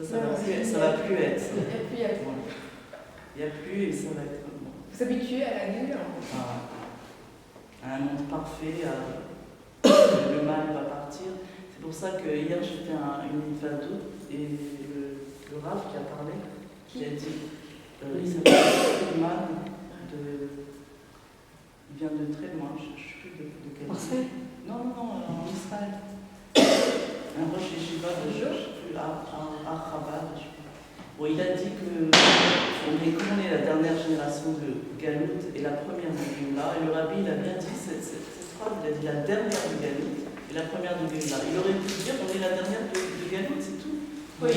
Ça va plus être. Ça. Et puis, Voilà. Il n'y a plus et ça va être comme ça. vous s'habituez à la Géoula. À un monde parfait, le mal va partir. C'est pour ça que hier j'étais à une Vadout et le Rav qui a parlé, qui a dit, il s'appelle Filman, il vient de très loin, je ne sais plus de quel. Marseille? Non, en Israël. Un Rosh Yeshiva de je ne sais plus, à Chabad, je sais plus. Bon, il a dit que on est la dernière génération de Galout et la première de Géoula. Et le rabbi, il a bien dit cette phrase, il a dit la dernière de Galout, et la première de Géoula. Il aurait pu dire on est la dernière de Galoute, c'est tout. Pourquoi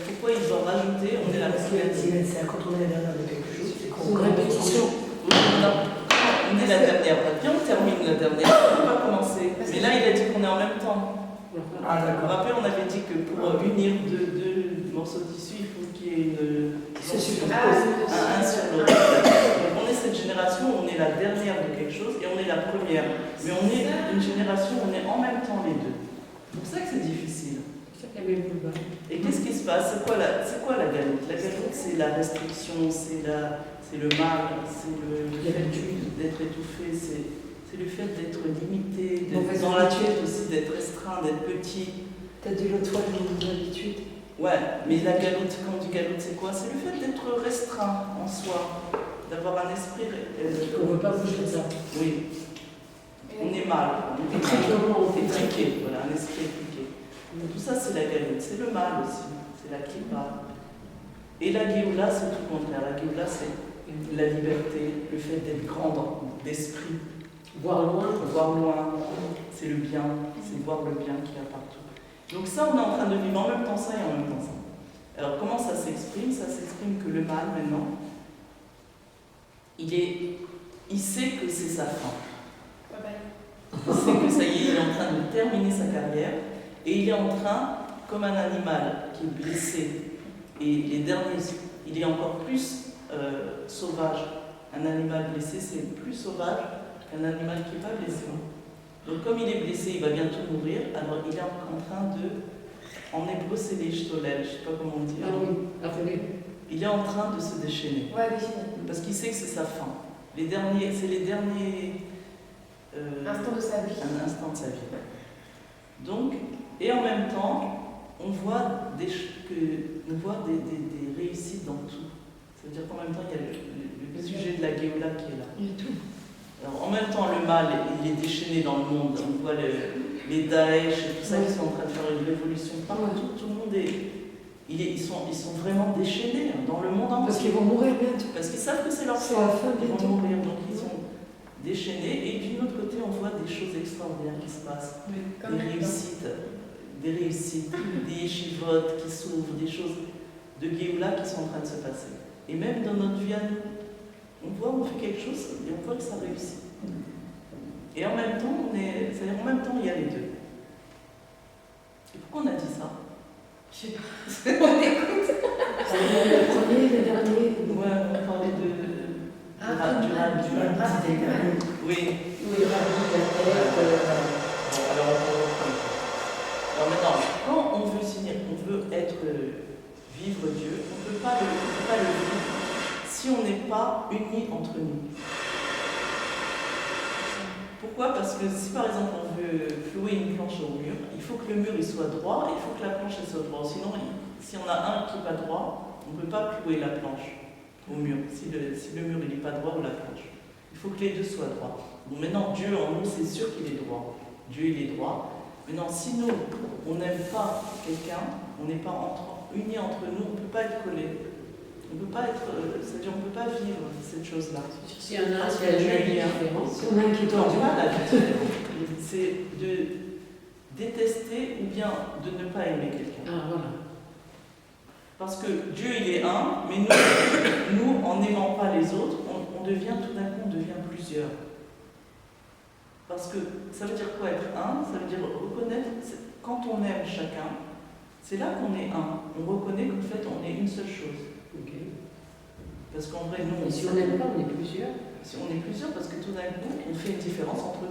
pourquoi ils ont rajouté on est la première Quand on est la dernière de quelque chose, c'est C'est qu'on une répétition. On est la dernière. Bien, on termine la dernière. On ne peut pas commencer. Mais là, il a dit qu'on est en même temps. Ah, Vous vous d'accord. rappelez, on avait dit que pour unir deux morceaux de tissu, il faut qu'il y ait une. C'est super. Un sur l'autre. Donc on est cette génération où on est la dernière de quelque chose et on est la première. Mais on est une génération où on est en même temps les deux. C'est pour ça que c'est difficile. C'est ça qu'il y avait le boulevard. Et qu'est-ce qui se passe? C'est quoi la galoute? La galoute, c'est la restriction, c'est le mal, c'est le fait d'être étouffé, c'est le fait d'être limité, d'être dans l'attitude aussi, d'être restreint, d'être petit. T'as dit l'autre fois l'habitude. Ouais, mais la galoute, quand on dit galoute, c'est quoi? C'est le fait d'être restreint en soi, d'avoir un esprit. On ne veut pas bouger de ça. Oui, on est mal, on est étriqué, voilà, un esprit étriqué. Tout ça, c'est la galoute, c'est le mal aussi, c'est la kippa. Et la Géoula, c'est tout le contraire. La Géoula, c'est la liberté, le fait d'être grand d'esprit. Voir loin. Voir loin, c'est le bien, c'est voir le bien qu'il y a partout. Donc ça, on est en train de vivre en même temps ça et en même temps ça. Alors comment ça s'exprime? Ça s'exprime que le mal, maintenant, il sait que c'est sa fin. Il sait que ça y est, il est en train de terminer sa carrière et il est en train, comme un animal qui est blessé, et les derniers, il est encore plus sauvage. Un animal blessé, c'est plus sauvage qu'un animal qui n'est pas blessé. Donc comme il est blessé, il va bientôt mourir, alors il est en train de, en hébreu c'est les shtolel, je ne sais pas comment on dit. Ah oui, affolé. Il est en train de se déchaîner. Ouais, déchaîner. Parce qu'il sait que c'est sa fin. C'est les derniers Instant de sa vie. un instant de sa vie. Donc, et en même temps, on voit des réussites dans tout. Ça veut dire qu'en même temps, il y a le sujet de la Géoula qui est là. Il y a tout. Alors, en même temps, le mal, il est déchaîné dans le monde. On voit les Daesh et tout ça qui sont en train de faire une révolution partout. Tout le monde ils sont vraiment déchaînés dans le monde entier. Parce qu'ils vont mourir bientôt. Parce qu'ils savent que c'est leur C'est la fin Ils vont bientôt. mourir, donc ils sont déchaînés. Et d'un autre côté, on voit des choses extraordinaires qui se passent. Comme Des réussites, des yeshivot qui s'ouvrent, des choses de Géoula qui sont en train de se passer. Et même dans notre vie à nous, on fait quelque chose et on voit que ça réussit. Et en même temps, c'est-à-dire en même temps, il y a les deux. Et pourquoi on a dit ça? Je sais pas. On écoute. Le premier, le dernier. Ouais, on parlait du mal. Oui. Oui, Alors maintenant, quand on veut signer, on veut vivre Dieu, on ne peut pas le vivre si on n'est pas unis entre nous. Pourquoi? Parce que si par exemple on veut clouer une planche au mur, il faut que le mur il soit droit et il faut que la planche elle soit droite. Sinon, si on a un qui n'est pas droit, on ne peut pas clouer la planche au mur, si le mur il n'est pas droit ou la planche. Il faut que les deux soient droits. Bon, maintenant, Dieu en nous, c'est sûr qu'il est droit. Dieu, il est droit. Maintenant, si nous, on n'aime pas quelqu'un, on n'est pas unis entre nous, on ne peut pas être collés. On ne peut pas être, c'est-à-dire on ne peut pas vivre cette chose-là. Si on a la différence. Si on a un qui Non, dort. pas la différence. C'est de détester ou bien de ne pas aimer quelqu'un. Ah, voilà. Parce que Dieu, il est un, mais nous en n'aimant pas les autres, on devient tout d'un coup, on devient plusieurs. Parce que ça veut dire quoi être un? Ça veut dire reconnaître, quand on aime chacun, c'est là qu'on est un. On reconnaît qu'en fait, on est une seule chose. Okay. Parce qu'en vrai, nous, Et si on n'aime pas, on est plusieurs. Si on est plusieurs, parce que tout d'un coup, on fait une différence entre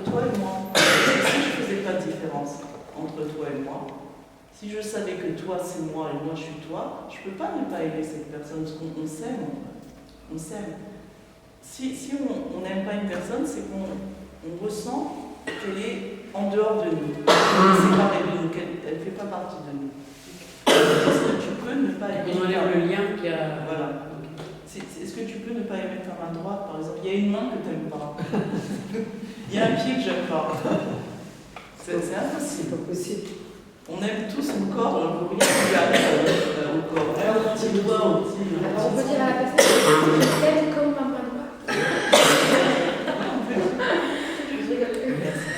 toi et moi. Si je ne faisais pas de différence entre toi et moi, si je savais que toi c'est moi et moi je suis toi, je ne peux pas ne pas aimer cette personne, parce qu'on s'aime. On s'aime. Si on n'aime pas une personne, c'est qu'on ressent qu'elle est en dehors de nous, qu'elle est séparée de nous, qu'elle ne fait pas partie de nous. Est-ce que tu peux ne pas aimer On enlève le lien qu'il y a. Voilà. Est-ce que tu peux ne pas aimer ta main droite, par exemple? Il y a une main que tu n'aimes pas. Il y a un pied que j'aime pas. C'est impossible. C'est pas possible. On aime tous son corps, on ne peut rien lui arriver au corps. Un petit doigt, un petit. Alors, on peut dire à la personne je t'aime comme ma main droite. Je rigole. Merci.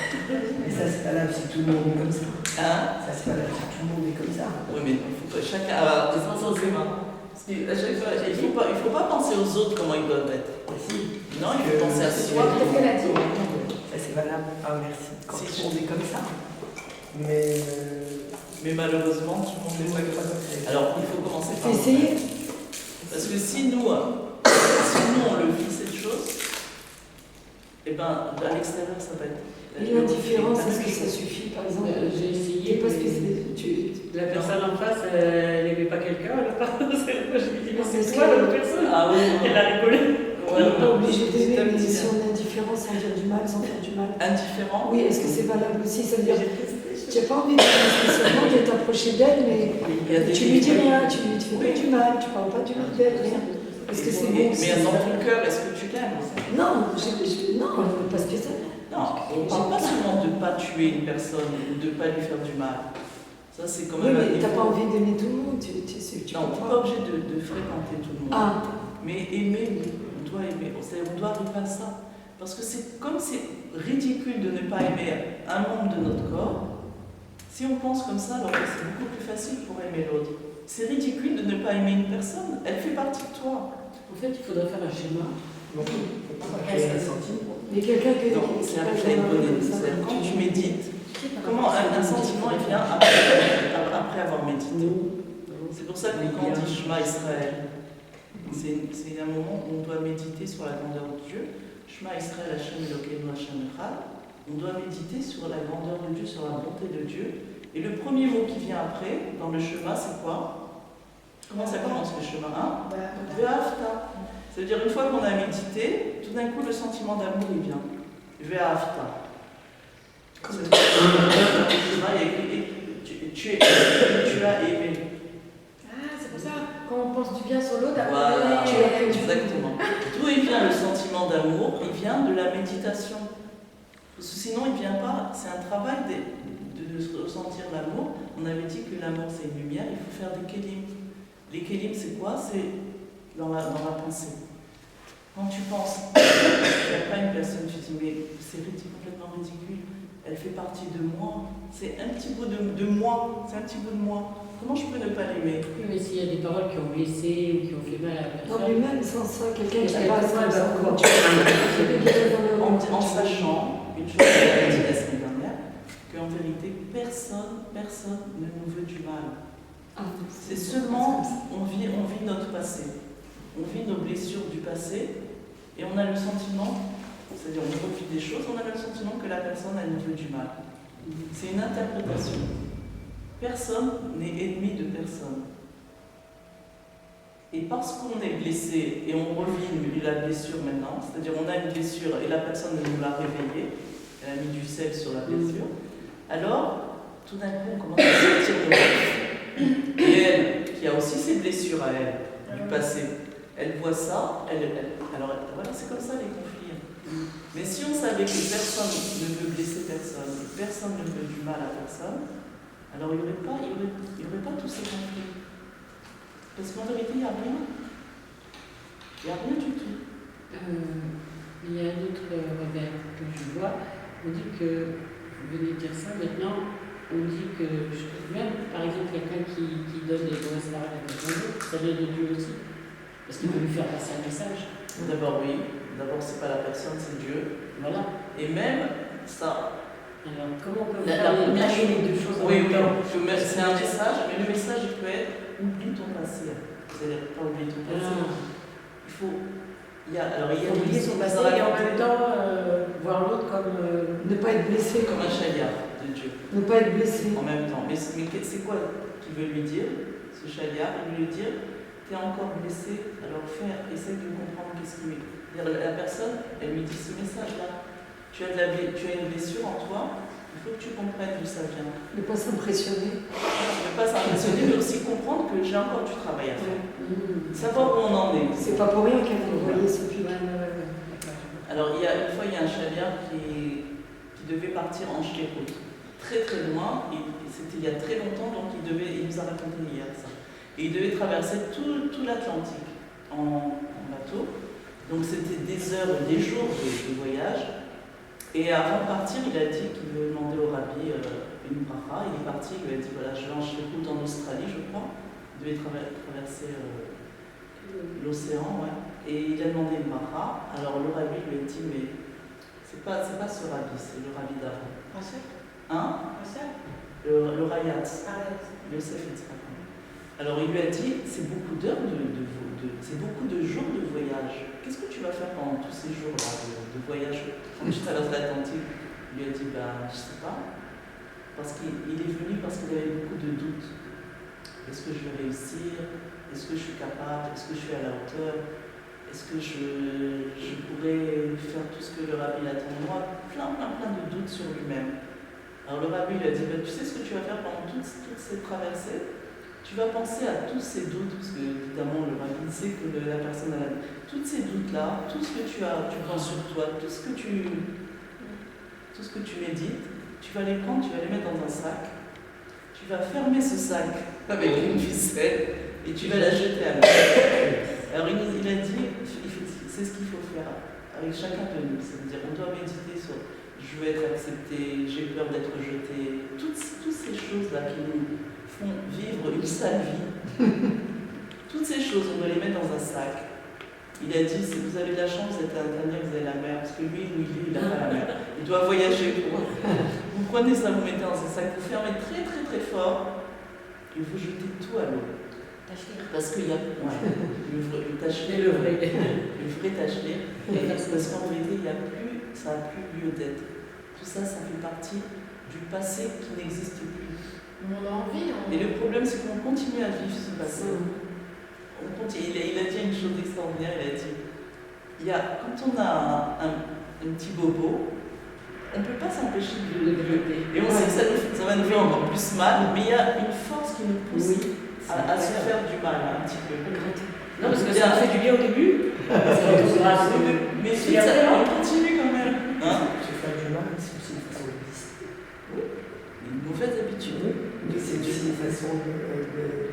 ça. Oui, mais il faut pas chacun avoir des sens aux humains. Parce qu'à chaque fois, il faut pas penser aux autres comment ils doivent être. Si. Non, il faut penser à soi. Qu'est-ce qu'elle a dit? Ça, c'est valable. Ah, merci. Quand Si, on est comme ça. Mais. Mais malheureusement, tout le monde n'est pas comme ça. Alors, il faut commencer par. T'as essayé? Parce que si nous, on le vit, cette chose, et ben, à l'extérieur, ça va être. Et l'indifférence, est-ce que ça suffit, par exemple? J'ai essayé. Parce que La personne en face, elle n'aimait pas quelqu'un, elle a pas. Moi, je lui dis, mais c'est Est-ce toi que- l'autre personne. Ah oui. Elle a rigolé. Ouais, on n'est pas ouais. obligé Petit à d'aimer, mais petit, si on est indifférent sans dire du mal, sans faire du mal. Indifférent. Oui, est-ce que c'est valable aussi? Ça veut dire, tu n'as pas envie de spécialement de t'approcher d'elle, mais Il y a des tu lui dis limites. rien, tu lui fais pas du mal, tu parles pas du mal d'elle, rien. Est-ce que c'est bon? Mais dans ton cœur, est-ce que tu l'aimes? Non, non, pas spécialement. Non, on ne parle pas seulement de ne pas tuer une personne ou de ne pas lui faire du mal. Ça, c'est quand Oui, même. mais il t'as faut- pas envie d'aimer tout le monde, tu Non, peux tu n'es pas obligé de fréquenter tout le monde. Ah, Mais aimer, oui, on doit aimer. C'est-à-dire, on doit arriver à ça. Parce que c'est comme c'est ridicule de ne pas aimer un membre de notre corps. Si on pense comme ça, alors c'est beaucoup plus facile pour aimer l'autre. C'est ridicule de ne pas aimer une personne. Elle fait partie de toi. En fait, il faudrait faire un schéma. Donc, faut pas créer un sentiment. mais quelqu'un qui Donc, c'est après quand tu médites. Comment un sentiment il vient après avoir médité. C'est pour ça que quand on dit Shema Israël, c'est un moment où on doit méditer sur la grandeur de Dieu. Shema Israël, Hashem Elokeinu, Hashem Echad. On doit méditer sur la grandeur de Dieu, sur la bonté de Dieu. Et le premier mot qui vient après, dans le Shema, c'est quoi? Comment ça commence le Shema? Ve'afta. Ça veut dire une fois qu'on a médité, tout d'un coup le sentiment d'amour il vient. Ve'afta. C'est le Shema, il y a écrit, tu as aimé. Ah, c'est pour ça, quand on pense du bien sur l'autre, après, Voilà, tu as fait. exactement. D'où il vient le sentiment d'amour? Il vient de la méditation. Parce que sinon, il ne vient pas. C'est un travail de ressentir l'amour. On avait dit que l'amour, c'est une lumière. Il faut faire des kélim. Les kélim, c'est quoi? C'est dans la pensée. Quand tu penses, il n'y a pas une personne, tu te dis, mais c'est complètement ridicule. Elle fait partie de moi. C'est un petit bout de moi. C'est un petit bout de moi. Comment je peux ne pas l'aimer? Oui, mais s'il y a des paroles qui ont blessé ou qui ont fait mal à la dans personne. lui-même, sans ça, quelqu'un qui Elle passe passe comme ça, mal, comment tu peux guérir dans le En sachant, une chose que j'ai dit la semaine dernière, qu'en vérité, personne ne nous veut du mal. Ah, C'est seulement, on vit notre passé. On vit nos blessures du passé et on a le sentiment, c'est-à-dire on revit des choses, on a le sentiment que la personne, elle nous veut du mal. C'est une interprétation. Personne n'est ennemi de personne. Et parce qu'on est blessé et on revit la blessure maintenant, c'est-à-dire on a une blessure et la personne nous l'a réveillée, elle a mis du sel sur la blessure, alors tout d'un coup on commence à sortir de nous. Et elle, qui a aussi ses blessures à elle, du passé, elle voit ça, alors voilà, c'est comme ça les conflits. Mais si on savait que personne ne veut blesser personne, que personne ne veut du mal à personne, alors il n'y aurait pas tous ces conflits. Parce qu'en vérité, il n'y a rien. Il n'y a rien du tout. Il y a un autre rebelle que je vois. On dit que, vous venez de dire ça maintenant, on dit que même par exemple quelqu'un qui donne des doigts à la personne, ça vient de Dieu aussi. Parce qu'il veut lui faire passer un message. D'abord, oui. D'abord, c'est pas la personne, c'est Dieu. Voilà. Et même ça. Alors comment on peut La première chose, les deux choses en oui, même temps? c'est un message, mais le message il peut être oublie ton passé. C'est-à-dire pas oublier ton passé. Il faut. Il y a Oublier son passé et en même temps voir l'autre comme. ne pas être blessé, comme un chaliard de Dieu. ne pas être blessé. En même temps. Mais c'est quoi qu'il veut lui dire, ce chaliard? Il veut lui dire t'es encore blessé, alors essaie de comprendre qu'est-ce qu'il veut. La personne, elle lui dit ce message-là. Tu as une blessure en toi, il faut que tu comprennes d'où ça vient. Ne pas s'impressionner. Ne pas s'impressionner, mais aussi comprendre que j'ai encore du travail à faire. Savoir où on en est. C'est pas pour rien qu'elle a envoyé ce film. Alors, une fois, il y a un chaliard qui devait partir en Shkérout. Très très loin, c'était il y a très longtemps, donc il nous a raconté hier ça. Et il devait traverser tout l'Atlantique en bateau. Donc c'était des heures, des jours de voyage. Et avant de partir, il a dit qu'il veut demander au rabbi une bracha. Il est parti, il lui a dit voilà, je vais en route en Australie, je crois. Il devait traverser l'océan, ouais. Et il a demandé une bracha. Alors le rabbi lui a dit mais c'est pas ce rabbi, c'est le rabbi d'avant. Hein? Le Rayat. Yosef Yitzhak. Alors il lui a dit c'est beaucoup d'heures c'est beaucoup de jours de voyage. Qu'est-ce que tu vas faire pendant tous ces jours-là de voyage quand tu traverses l'Atlantique? Il lui a dit je sais pas. Parce qu'il est venu parce qu'il avait beaucoup de doutes. Est-ce que je vais réussir? Est-ce que je suis capable? Est-ce que je suis à la hauteur? Est-ce que je pourrais faire tout ce que le rabbi attend de moi? Plein de doutes sur lui-même. Alors le rabbi lui a dit tu sais ce que tu vas faire pendant toute cette traversée? Tu vas penser à tous ces doutes, parce que évidemment le rabbi sait que la personne a tous ces doutes-là, tout ce que tu penses sur toi, tout ce que tu médites, tu vas les prendre, tu vas les mettre dans un sac, tu vas fermer ce sac avec une ficelle et tu vas la jeter à l'eau. Alors il a dit, c'est ce qu'il faut faire avec chacun de nous, c'est-à-dire on doit méditer sur je veux être accepté, j'ai peur d'être jeté, toutes ces choses-là qui nous font vivre une sale vie. Toutes ces choses, on doit les mettre dans un sac. Il a dit, si vous avez de la chance d'être un Italien, vous avez la mer, parce que lui, il n'a pas la mer. Il doit voyager pour. Vous prenez ça, vous mettez dans un sac, vous fermez très très très fort, et vous jetez tout à l'eau. Parce qu'il y a le vrai tachelet, parce qu'en vérité, ça n'a plus lieu d'être. Tout ça, ça fait partie du passé qui n'existe plus. Et le problème, c'est qu'on continue à vivre ce passé. On continue. Il a dit une chose extraordinaire, il a dit, quand on a un petit bobo, on ne peut pas s'empêcher de le jeter. Et on sait que ça va nous faire encore plus mal, mais il y a une force qui nous pousse à se faire du mal un petit peu. Non, parce que ça fait du bien au début. Mais si on continue quand même. Se faire du mal, c'est aussi une façon d'exister. Une mauvaise habitude. C'est aussi une façon d'exister.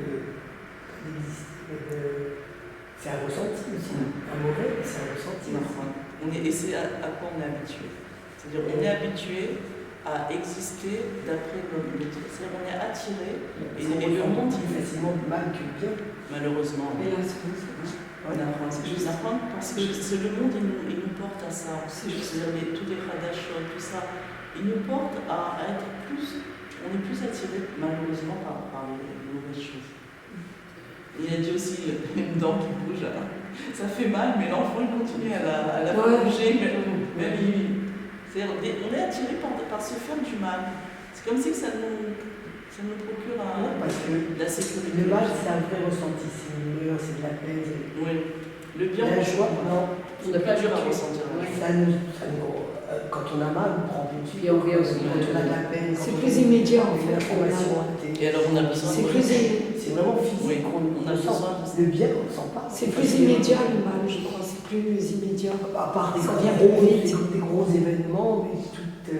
C'est un ressenti aussi. Un mauvais, c'est un ressenti. Et c'est à quoi on est habitué. C'est-à-dire on est habitué à exister d'après notre. C'est-à-dire on est attiré. Et le monde, il est facilement mal que bien. Malheureusement. Mais là, c'est c'est juste apprendre parce que le monde, il nous porte à ça. C'est-à-dire tous les radachos, tout ça, il nous porte à être plus. On est plus attiré malheureusement par les mauvaises choses. Il a dit aussi une dent qui bouge. Ça fait mal, mais l'enfant il continue à la bouger. Même on est attiré par se faire du mal. C'est comme si ça nous procure parce que la sécurité. Le mal, c'est un vrai ressenti. C'est de la peine. Oui. Le bien, la joie, non. On n'a pas dur à ressentir. Quand on a mal, on prend plus de suite. Et on vient aussi. Quand on a de la peine. C'est plus immédiat en fait. Et alors on a besoin c'est vraiment physique. Oui, on a besoin de le bien, on ne sent pas. C'est plus immédiat le mal, je crois. C'est plus immédiat. À part des gros événements, mais toutes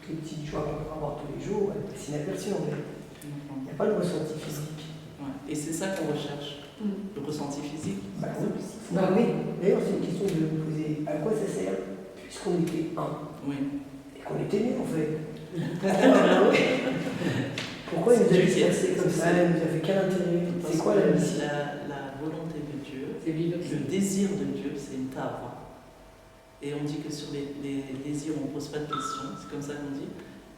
les petites joies qu'on peut avoir tous les jours, elles passent inaperçues en fait. Il n'y a pas de ressenti physique. Ouais. Et c'est ça qu'on recherche. Le ressenti physique. Oui. D'ailleurs, c'est une question de me poser à quoi ça sert, puisqu'on était un. Oui. Et qu'on était nés en fait. Pourquoi il nous a dispersés comme ça? Il nous a fait quel intérêt? C'est quoi la mission? La volonté de Dieu, le désir de Dieu, c'est une tava. Et on dit que sur les désirs, on ne pose pas de questions, c'est comme ça qu'on dit.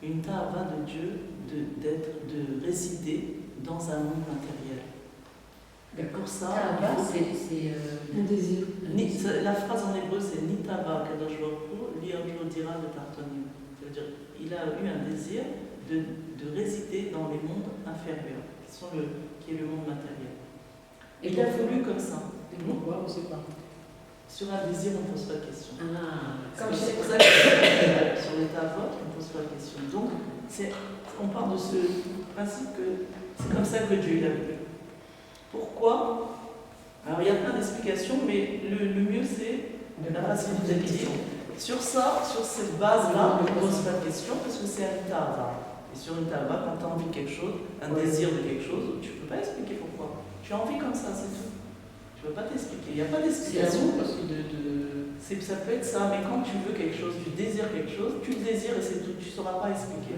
Une tava de Dieu, de résider dans un monde intérieur. Et pour ça, c'est un désir. La phrase en hébreu, c'est Nitava Kadosh Baruch Hu, li anjo dira le tartonim. C'est-à-dire, il a eu un désir de résider dans les mondes inférieurs, qui est le monde matériel. Et il a voulu comme ça. Et pourquoi? On ne sait pas. Sur un désir, on ne pose pas de questions. C'est pour ça que sur l'état vote, on ne pose pas de questions. Donc, on part de ce principe que c'est comme ça que Dieu l'a voulu. Pourquoi? Alors, il y a plein d'explications, mais le mieux, c'est la facilité de dire. Sur cette base-là, on ne pose pas de questions parce que c'est un tava. Et sur une tava, quand tu as envie de quelque chose, un désir de quelque chose, tu ne peux pas expliquer pourquoi. Tu as envie comme ça, c'est tout. Tu ne peux pas t'expliquer. Il n'y a pas d'explication. Ça peut être ça, mais quand tu veux quelque chose, tu désires quelque chose, tu le désires et c'est tout. Tu ne sauras pas expliquer.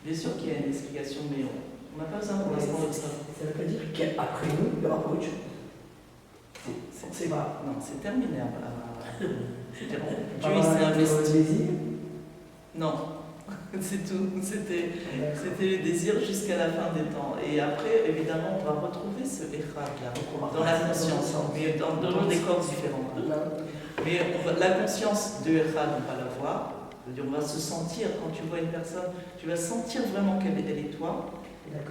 Bien sûr qu'il y a une explication, mais on n'a pas besoin pour l'instant de ça. Ça ne veut pas dire qu'après nous, il n'y aura pas autre chose. C'est pas. Non, c'est terminé. C'est-à-dire, Pas Dieu il s'est le investi. désir. Non, c'est tout. C'était le désir jusqu'à la fin des temps. Et après, évidemment, on va retrouver ce Echad là, dans la conscience, mais dans des corps différents. Mais la conscience de Echad, on va la voir. On va se sentir, quand tu vois une personne, tu vas sentir vraiment qu'elle est toi.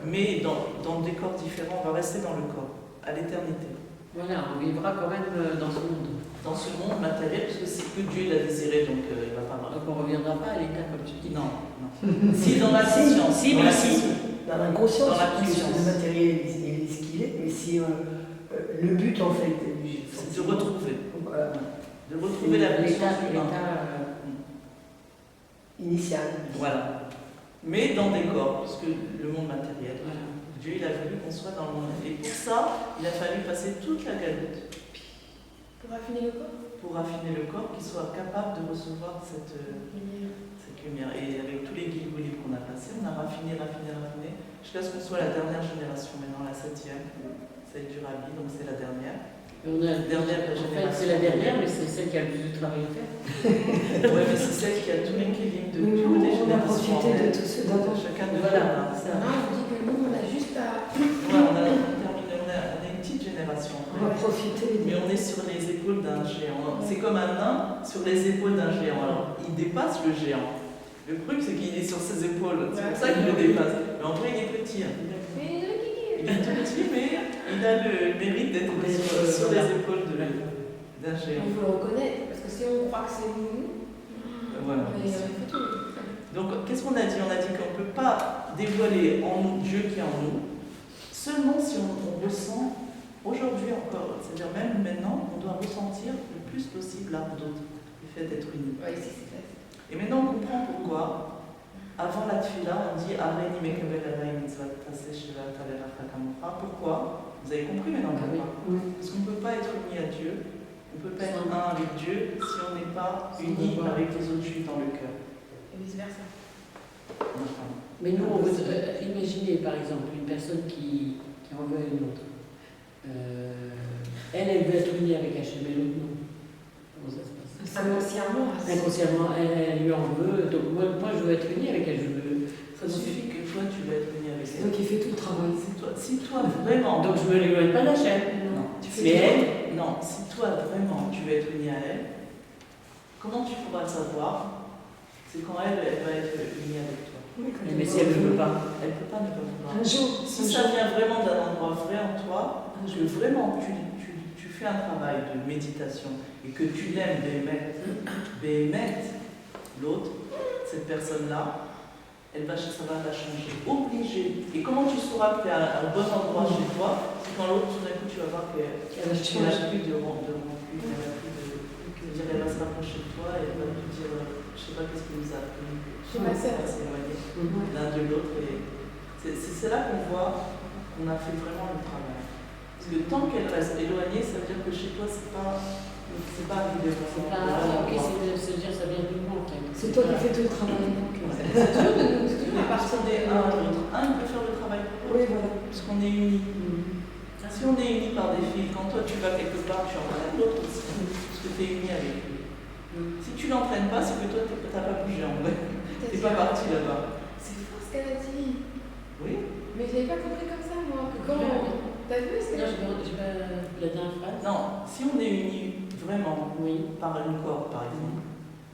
Mais dans des corps différents, on va rester dans le corps, à l'éternité. Voilà, on vivra quand même dans ce monde. Dans ce monde matériel, parce que c'est que Dieu l'a désiré, donc il ne va pas marcher. Donc on ne reviendra pas à l'état comme tu dis. Non. Si, dans la conscience. Si, mais si. Dans la conscience, Dans la conscience. le matériel il est ce qu'il est, mais si le but en fait, C'est de retrouver. Voilà. De retrouver la conscience humaine. Initial. Voilà. Mais dans des corps, parce que le monde matériel, Voilà. Dieu il a voulu qu'on soit dans le monde. Et pour ça, il a fallu passer toute la galoute Pour affiner le corps. pour raffiner le corps, qu'il soit capable de recevoir cette lumière. Et avec tous les guilgoulis qu'on a passés, on a raffiné, jusqu'à ce qu'on soit la dernière génération, maintenant la 7e, celle du Rabbi, donc c'est la dernière. On a, Dernière en fait, génération. c'est la dernière, mais c'est celle qui a le plus de travail à faire. Oui, mais c'est celle qui a tous les kélim de Nous, toutes les on a générations. profité de tout ce d'avant. Chacun de Voilà. nous. Ça, on dit que nous, on a juste à. Ouais, on a une petite génération. On va profiter. Mais on est sur les épaules d'un géant. C'est comme un nain sur les épaules d'un géant. Alors, il dépasse le géant. Le truc, c'est qu'il est sur ses épaules. C'est pour ça qu'il le dépasse. Mais en vrai, il est petit. Il est tout petit, mais il a le mérite d'être sur les épaules d'un géant. Il faut le reconnaître, parce que si on croit que c'est nous, Voilà. on fait tout. Donc, qu'est-ce qu'on a dit? On a dit qu'on ne peut pas dévoiler en nous Dieu qui est en nous, seulement si on ressent, aujourd'hui encore, c'est-à-dire même maintenant, on doit ressentir le plus possible l'art d'autre, le fait d'être uni. Ouais, ici c'est clair. Et maintenant, on comprend pourquoi, avant la tfila, on dit Areni mekabel alay mitzvah taseh shiva taveracha kamocha. Pourquoi? Vous avez compris maintenant pourquoi? Parce qu'on ne peut pas être uni à Dieu, on ne peut pas être un avec Dieu si on n'est pas uni avec les autres juifs dans le cœur. Et vice versa. Mais nous, on veut, imaginez par exemple une personne qui en veut à une autre. Elle veut être unie avec Hachem, mais l'autre non. Comment ça se passe? Inconsciemment. Inconsciemment, elle lui en veut. Donc moi, je veux être unie avec elle. Ça suffit que toi, tu vas être uni avec C'est elle. toi qui fais tout le travail. C'est toi. Si toi, vraiment... Donc je me l'éloigne pas d'Hachem. Non, tu fais Mais tout. elle, Non, si toi, vraiment, tu veux être uni à elle, comment tu pourras le savoir? C'est quand elle va être unie avec toi. mais si elle ne veut pas. Elle ne peut pas ne pas vouloir. Un jour, Si ça vient vraiment d'un endroit vrai en toi, que vraiment tu fais un travail de méditation et que tu l'aimes, Béhémet, l'autre, cette personne-là, ça va la changer. Obligé. Et comment tu sauras que tu es à un bon endroit chez toi? C'est quand l'autre, tout d'un coup, tu vas voir qu'elle n'a plus de rancune, elle n'a plus de. Elle va se rapprocher de toi et elle va te dire je sais pas qu'est-ce qui nous a appris. Chez ma sœur. On va s'éloigner l'un de l'autre. Et c'est là qu'on voit qu'on a fait vraiment le travail. Parce que tant qu'elle reste éloignée, ça veut dire que chez toi, c'est pas arrivé. C'est pas. Ok, c'est dire ça vient du manque. c'est toi qui fais tout le travail. C'est toujours de nous, c'est toujours à Parce partir qu'on est un à l'autre. Un peut faire le travail pour Oui, l'autre. voilà. Parce qu'on est unis. Si on est unis par des fils, quand toi tu vas quelque part, tu entraînes l'autre aussi. Parce que tu es uni avec lui. Si tu l'entraînes pas, c'est que toi, tu n'as pas bougé en vrai. Tu n'es pas parti là-bas. C'est faux ce qu'elle a dit. Oui. Mais je n'avais pas compris comme ça, moi. Que quand. T'as vu ce Non, qu'elle a j'ai pas la dernière phrase. Non, si on est unis vraiment par une corps, par exemple.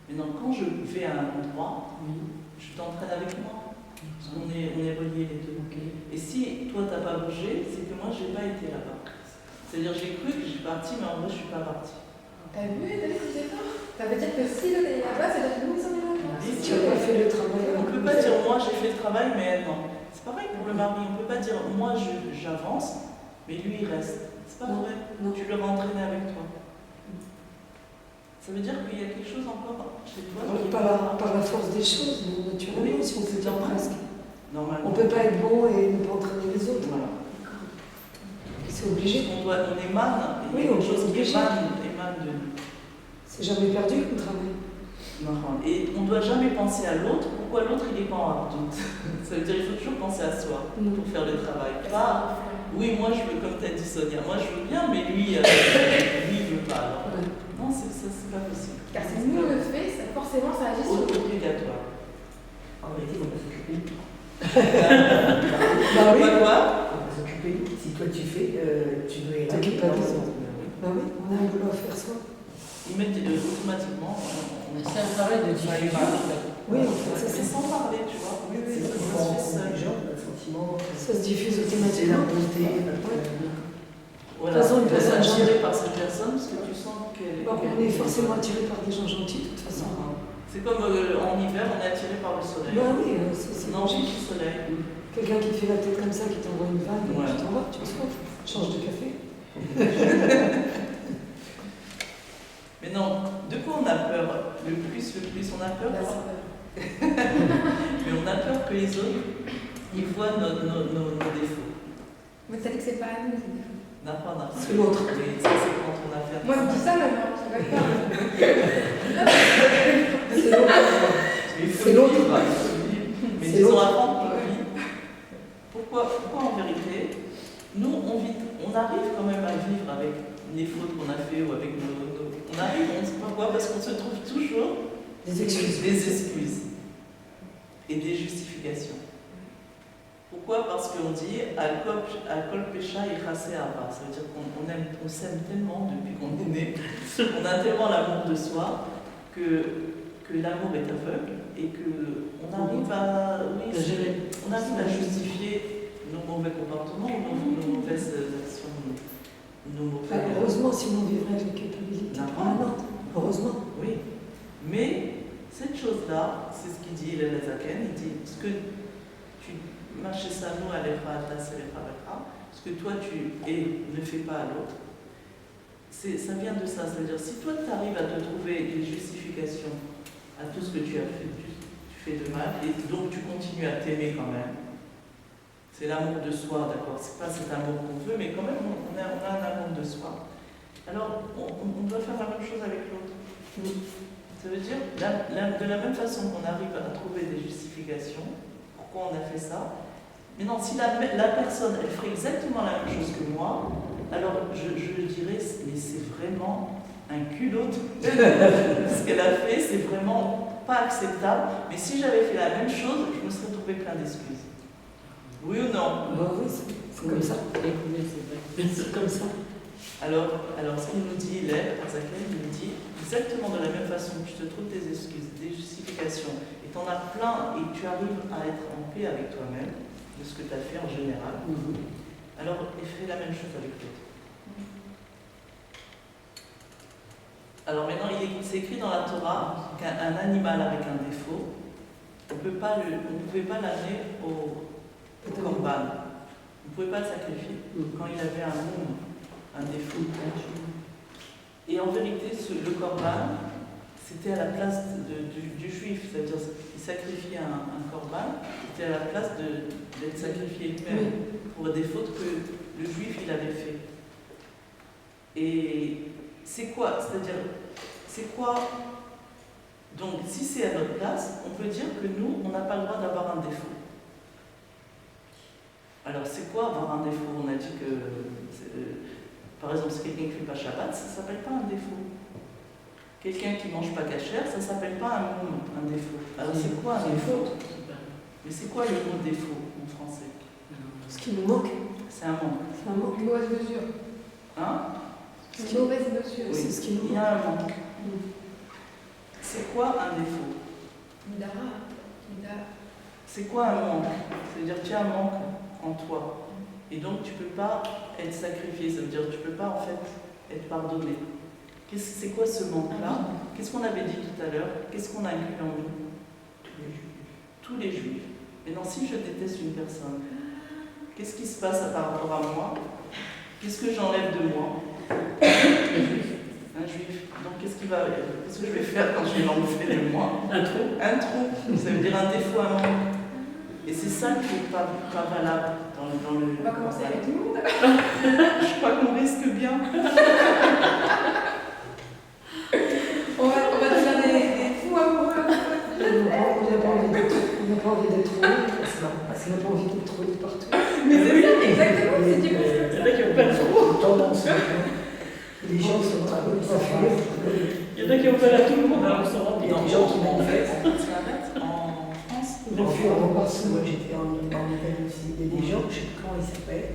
Maintenant, quand je vais à un endroit, je t'entraîne avec moi. Parce qu'on est reliés les deux. Et si toi, tu n'as pas bougé, c'est que moi, je n'ai pas été là-bas. C'est-à-dire, j'ai cru que je suis partie, mais en vrai, je ne suis pas partie. T'as vu, c'est fort. Ça veut dire que si l'autre est là-bas, c'est que nous sommes là-bas. Tu n'as pas fait le travail. On ne peut pas dire moi j'ai fait le travail, mais elle non. C'est pareil pour le mari, on ne peut pas dire moi j'avance, mais lui il reste. C'est pas Non, vrai. non. Tu l'auras entraîné avec toi. Ça veut dire qu'il y a quelque chose encore chez toi qui est Par la force des choses, naturellement, si on peut dire presque. normalement. On ne peut pas être bon et ne pas entraîner les autres. Voilà. C'est obligé. On émane, Oui, il y a on quelque chose qui est obligé. émane de nous. C'est jamais perdu comme travail. Et on ne doit jamais penser à l'autre. Pourquoi l'autre il est pas en doute? Ça veut dire qu'il faut toujours penser à soi pour faire le travail. Pas, oui, moi je veux, comme tu as dit Sonia, moi je veux bien, mais lui, lui il veut pas. Alors, non, c'est pas possible. Car si nous on le fait, forcément ça agit sur nous. Obligatoire. En réalité, on va s'occuper. Bah oui. Quoi? On va s'occuper. Si toi tu fais, tu dois y T'occupes pas de ça. Oui. Bah oui, on a un boulot à faire soi. Ils mettent automatiquement. C'est un travail de diffusion en fait. Oui, en fait, C'est sans parler, tu vois. Oui, C'est ça tout se en fait seul. les gens, le sentiment. ça se diffuse C'est la automatiquement. bonté. Voilà, De toute façon, une tu es personne attiré par cette personne parce que tu sens qu'elle Bon, on est forcément attiré par des gens gentils, de toute façon. C'est comme en hiver, on est attiré par le soleil. Bah oui, c'est On a envie du soleil. quelqu'un qui fait la tête comme ça, qui t'envoie une vanne, Ouais. tu t'en vas, tu souffles, change de café. Mais non, de quoi on a peur? Le plus, on a peur. Mais on a peur que les autres, ils voient nos défauts. Mais ça dit que c'est pas à nous, c'est des fois. D'accord. C'est l'autre. Oui, ça c'est quand on a fait. Moi je dis ça maintenant, ça va pas. C'est l'autre. C'est l'autre. Mais C'est disons l'autre. avant qu'on vit. Pourquoi en vérité, nous on arrive quand même à vivre avec les fautes qu'on a fait ou avec nos. On arrive, on ne sait pas pourquoi, parce qu'on se trouve toujours Des excuses. des excuses et des justifications. Pourquoi? Parce qu'on dit alcool pécha et chassé à bas. Ça veut dire qu'on s'aime tellement depuis qu'on est né, on a tellement l'amour de soi que l'amour est aveugle et qu'on arrive à, on arrive à justifier nos mauvais comportements ou nos mauvaises actions, nos mauvais. Heureusement, sinon on vivrait avec culpabilité permanente. Heureusement. Oui, mais cette chose-là, c'est ce qu'il dit Hillel Azaken, il dit ce que tu marches ça nous à l'effra, ce que toi tu es, ne fais pas à l'autre. Ça vient de ça, c'est-à-dire si toi tu arrives à te trouver des justifications à tout ce que tu as fait, tu fais de mal, et donc tu continues à t'aimer quand même. C'est l'amour de soi, d'accord, c'est pas cet amour qu'on veut, mais quand même on a un amour de soi. Alors on doit faire la même chose avec l'autre. Ça veut dire, de la même façon qu'on arrive à trouver des justifications, pourquoi on a fait ça, mais non, si la personne, elle ferait exactement la même chose que moi, alors je dirais, mais c'est vraiment un culot. Ce qu'elle a fait, c'est vraiment pas acceptable, mais si j'avais fait la même chose, je me serais trouvé plein d'excuses. Oui ou non? Bah oui, c'est comme ça. C'est comme ça. Alors ce qu'il nous dit, Azaken, il nous dit exactement de la même façon que tu te trouves des excuses, des justifications, et tu en as plein, et tu arrives à être en paix avec toi-même, de ce que tu as fait en général, alors fais la même chose avec l'autre. Alors maintenant, c'est écrit dans la Torah qu'un animal avec un défaut, on ne pouvait pas l'amener au korban. On ne pouvait pas le sacrifier quand il avait un défaut. Et en vérité, le korban, c'était à la place du juif, c'est-à-dire qu'il sacrifiait un korban, c'était à la place d'être sacrifié lui-même pour des fautes que le juif il avait fait. Et c'est quoi? C'est-à-dire, c'est quoi? Donc, si c'est à notre place, on peut dire que nous, on n'a pas le droit d'avoir un défaut. Alors, c'est quoi avoir un défaut? On a dit que, par exemple, si quelqu'un qui ne fait pas Shabbat, ça ne s'appelle pas un défaut. Quelqu'un qui ne mange pas cachère, ça ne s'appelle pas un défaut. Alors, c'est quoi un défaut? Mais c'est quoi le mot défaut en français? Ce qui nous manque. C'est un manque. C'est un manque. Une mauvaise mesure. Hein? Une mauvaise mesure. Oui, C'est ce qui nous il y manque. a un manque. C'est quoi un défaut? Midara. C'est quoi un manque? C'est-à-dire tu as un manque en toi. Et donc tu ne peux pas être sacrifié. Ça veut dire que tu ne peux pas en fait être pardonné. C'est quoi ce manque-là? Qu'est-ce qu'on avait dit tout à l'heure? Qu'est-ce qu'on a inclus en nous? Tous les juifs. Maintenant, si je déteste une personne, qu'est-ce qui se passe par rapport à moi? Qu'est-ce que j'enlève de moi? Un juif. Donc qu'est-ce que je vais faire quand je vais l'enlever de moi? Un trou. Un trou. Ça veut dire un défaut, un manque. Et c'est ça qui n'est pas valable dans le. On va commencer avec tout le monde. Je crois qu'on risque bien. On va devenir des fous à Parce qu'on n'a pas envie de trop de partout. Mais c'est ça, exactement, c'est du Il y en a qui n'ont pas le droit. Tendance. Les gens sont un peu affolés. Il y en a qui ont fait la tout le monde, alors ils sont Il y remplis. a des gens qui vont en fait. C'est l'inverse. En France, Ils vont fuir en Corse. Moi j'étais en Italie aussi. Il y a des gens, je ne sais plus comment ils s'appellent,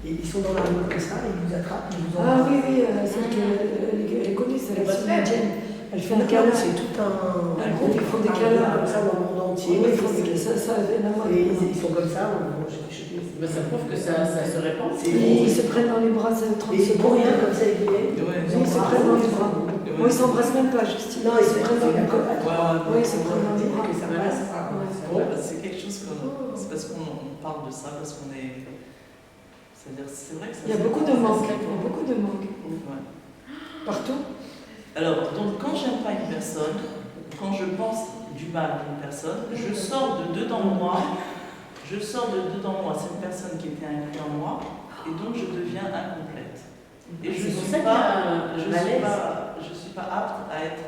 et ils sont dans la rue comme ça, ils vous attrapent, ils vous Ah envoient. oui, celle elle est connue, c'est la Votre sœur indienne. Elle fait un Non, câlin. c'est tout un groupe, ils font des un câlins. comme ça dans le monde entier. Oui, ils font des câlins, ça avait la mode. Et ils sont comme ça, bon, je sais plus. Ben, ça prouve que ça se répand. Ils se prennent dans les bras, ça 30 Et c'est pour secondes. rien comme ça, ils viennent. Ouais. Oui, ils se prennent dans les bras. Moi, ils s'embrassent même pas, Justine. Non, ils se prennent dans les bras. Oui, ils se prennent dans les bras. Que ça passe. Ouais, bah, c'est quelque chose qu'on. C'est parce qu'on parle de ça, parce qu'on est. C'est-à-dire, c'est vrai que ça. Il y a beaucoup de manques. Il y a beaucoup de manques. Ouais. Partout. Alors, donc, quand j'aime pas une personne, quand je pense du mal d'une personne, je sors de dedans moi. Je sors de dedans moi. C'est une personne qui était inclue en moi, et donc je deviens incomplète. Et je C'est pour suis ça qu'il y pas. a un malaise. Je suis pas apte à être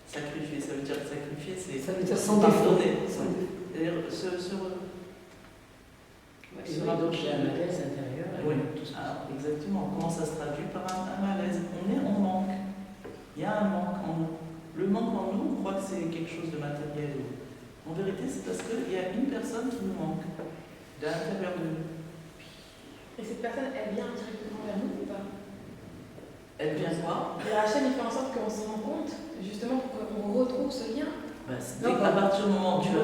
sacrifiée. Ça veut dire que sacrifier, c'est Ça veut dire sans défaut. pardonner. Sans défaut. C'est-à-dire Et oui, donc il y a un malaise intérieur. Oui, alors, exactement. Comment ça se traduit par un malaise? On manque. Il y a un manque en nous. Le manque en nous, on croit que c'est quelque chose de matériel. En vérité, c'est parce qu'il y a une personne qui nous manque de l'intérieur de nous. Et cette personne, elle vient directement vers nous ou pas? Elle vient quoi? Et Rachel, il fait en sorte qu'on se rende compte, justement, pour qu'on retrouve ce lien. Dès qu'à partir du moment où tu vas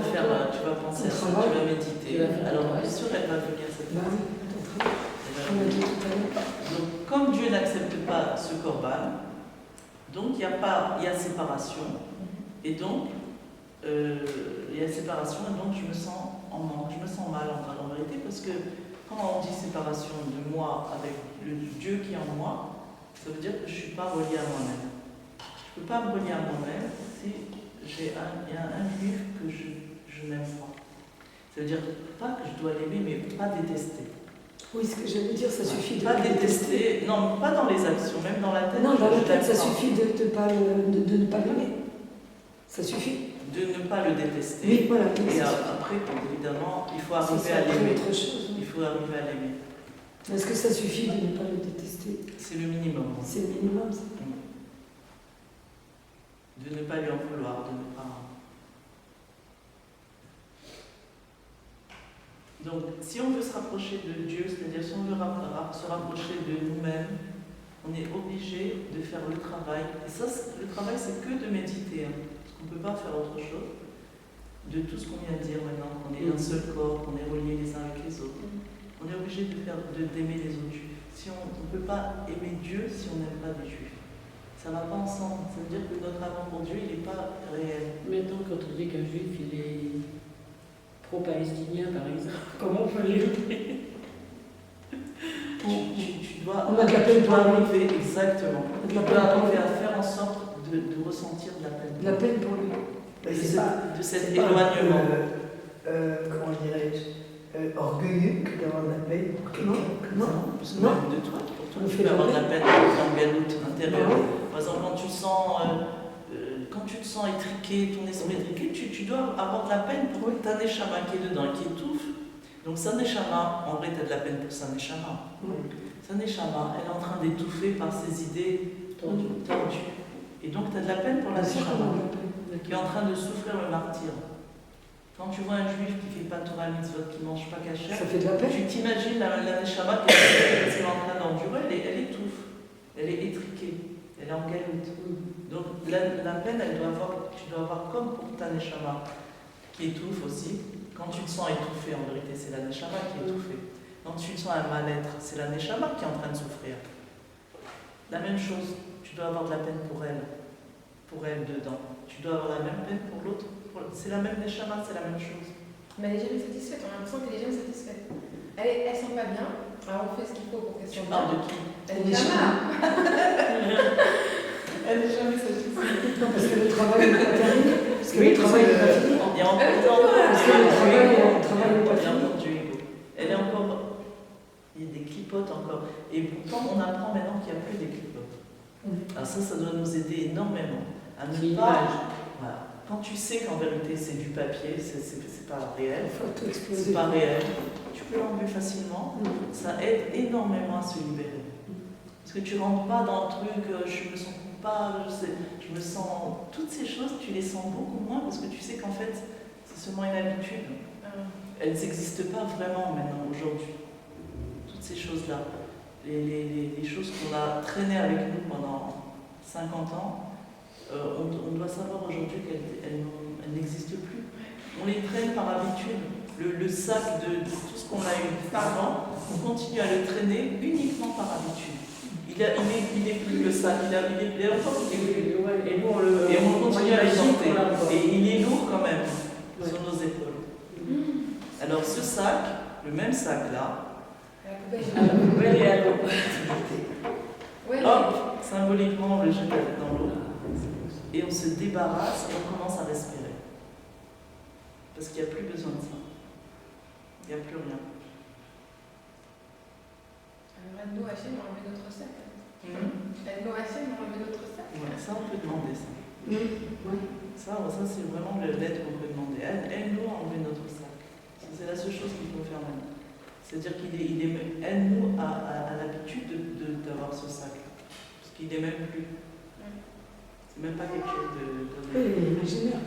penser à ça, tu vas méditer. Tu vas faire un Alors travail. bien sûr, elle va venir cette Bah personne. oui, ton travail. Elle va On a venir. dit tout à l'heure. Donc, comme Dieu n'accepte pas ce corban, donc il y a séparation, et donc il y a séparation, et donc je me sens en manque, je me sens mal en vérité, parce que quand on dit séparation de moi avec le Dieu qui est en moi, ça veut dire que je ne suis pas relié à moi-même. Je ne peux pas me relier à moi-même si il y a un juif que je n'aime pas. Ça veut dire pas que je dois l'aimer, mais pas détester. Oui, ce que j'allais dire, ça suffit de Pas détester, non, pas dans les actions, même dans la tête. Non, dans la je tête, ça l'aime pas. suffit de ne pas l'aimer. Ça suffit. De ne pas le détester. Oui, voilà. Et après, évidemment, il faut Ça, arriver c'est à après l'aimer. autre chose. Il faut arriver à l'aimer. Est-ce que ça suffit de ne pas le détester? C'est le minimum. C'est le minimum, ça. De ne pas lui en vouloir, de ne pas. Donc, si on veut se rapprocher de Dieu, c'est-à-dire si on veut se rapprocher de nous-mêmes, on est obligé de faire le travail. Et ça, le travail, c'est que de méditer, hein, parce qu'on ne peut pas faire autre chose de tout ce qu'on vient de dire maintenant, qu'on est un seul corps, qu'on est reliés les uns avec les autres. On est obligé d'aimer les autres juifs. Si on ne peut pas aimer Dieu si on n'aime pas des juifs. Ça ne va pas ensemble. Ça veut dire que notre amour pour Dieu, il n'est pas réel. Maintenant, quand on dit qu'un juif, il est pro-palestinien, par exemple, comment on peut l'aimer? Tu dois, On a de la peine pour lui. arriver, exactement. De Tu la dois peine pour arriver lui. à faire en sorte de ressentir de la peine. De la peine pour lui. Mais c'est pas, de cet c'est pas éloignement. comment dirais-je, orgueilleux que d'avoir de la peine pour quelqu'un comme ça. Parce que Non. même de toi, pour toi, On tu fait peux la avoir de la peine. peine dans le galoute intérieur. Ah oui. Par exemple, quand tu te sens étriqué, ton esprit étriqué, tu dois avoir de la peine pour ta neshama qui est dedans, qui étouffe. Donc sa neshama, en vrai, tu as de la peine pour sa neshama. Sa neshama, elle est en train d'étouffer par ses idées tordues. Et donc tu as de la peine pour la Bien sûr qu'on a neshama, de la peine. qui est en train de souffrir le martyr. Quand tu vois un juif qui ne fait pas Torah mitzvot, qui ne mange pas cachère, Ça fait de la peine. tu t'imagines la neshama qui est en train d'endurer, elle étouffe, elle est étriquée, elle est en galoute. Donc la peine, tu dois avoir comme pour ta neshama qui étouffe aussi. Quand tu te sens étouffé, en vérité, c'est la neshama qui est étouffée. Quand tu te sens un mal-être, c'est la neshama qui est en train de souffrir. La même chose, tu dois avoir de la peine pour elle dedans. Tu dois avoir la même peine pour l'autre. C'est la même neshama, c'est la même chose. Mais elle est jamais satisfaite, on a l'impression qu'elle est jamais satisfaite. Elle sent pas bien, alors on fait ce qu'il faut pour qu'elle Tu sente parles bien. de qui? Elle est jamais. Elle est jamais satisfaite. Non, parce que le travail n'est pas terminé. Parce que Oui, le travail n'est pas fini. Il y a encore du temps. Parce que le travail n'est pas Il y a fini. encore du ego. Elle est encore. Il y a des clipotes encore. Et pourtant, on apprend maintenant qu'il n'y a plus des clipotes. Alors ça doit nous aider énormément à C'est ne une pas. image. Voilà. quand tu sais qu'en vérité c'est du papier, c'est pas réel, Il faut tout c'est exploser. pas réel, tu peux l'enlever facilement, ça aide énormément à se libérer. Parce que tu rentres pas dans le truc, je me sens coupable, je me sens. Toutes ces choses, tu les sens beaucoup moins parce que tu sais qu'en fait, c'est seulement une habitude. Elles n'existent pas vraiment maintenant, aujourd'hui. Toutes ces choses-là. Les choses qu'on a traînées avec nous pendant 50 ans, on doit savoir aujourd'hui qu'elles n'existent plus. On les traîne par habitude. Le sac de tout ce qu'on a eu avant, on continue à le traîner uniquement par habitude. Il est plus le sac, il est encore plus. Et on continue à les porter. Et il est lourd quand même sur nos épaules. Alors ce sac, le même sac là, À la poubelle et à l'eau. Ouais, hop, symboliquement on le jette dans l'eau. Et on se débarrasse et on commence à respirer. Parce qu'il n'y a plus besoin de ça. Il n'y a plus rien. Alors, Anne Noachen m'a enlevé notre sac. Anne Noachen m'a enlevé notre sac. Ouais, ça on peut demander ça. Oui. Ça c'est vraiment l'aide qu'on peut demander. Aide-nous à enlever notre sac. C'est la seule chose qu'il faut faire maintenant. C'est-à-dire aide-nous à l'habitude d'avoir ce sac. Parce qu'il n'est même plus. C'est même pas quelque chose de. Oui, imaginaire.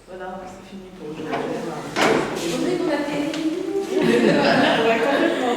Voilà, c'est fini pour aujourd'hui. On dit qu'on a fait. Ouais, complètement.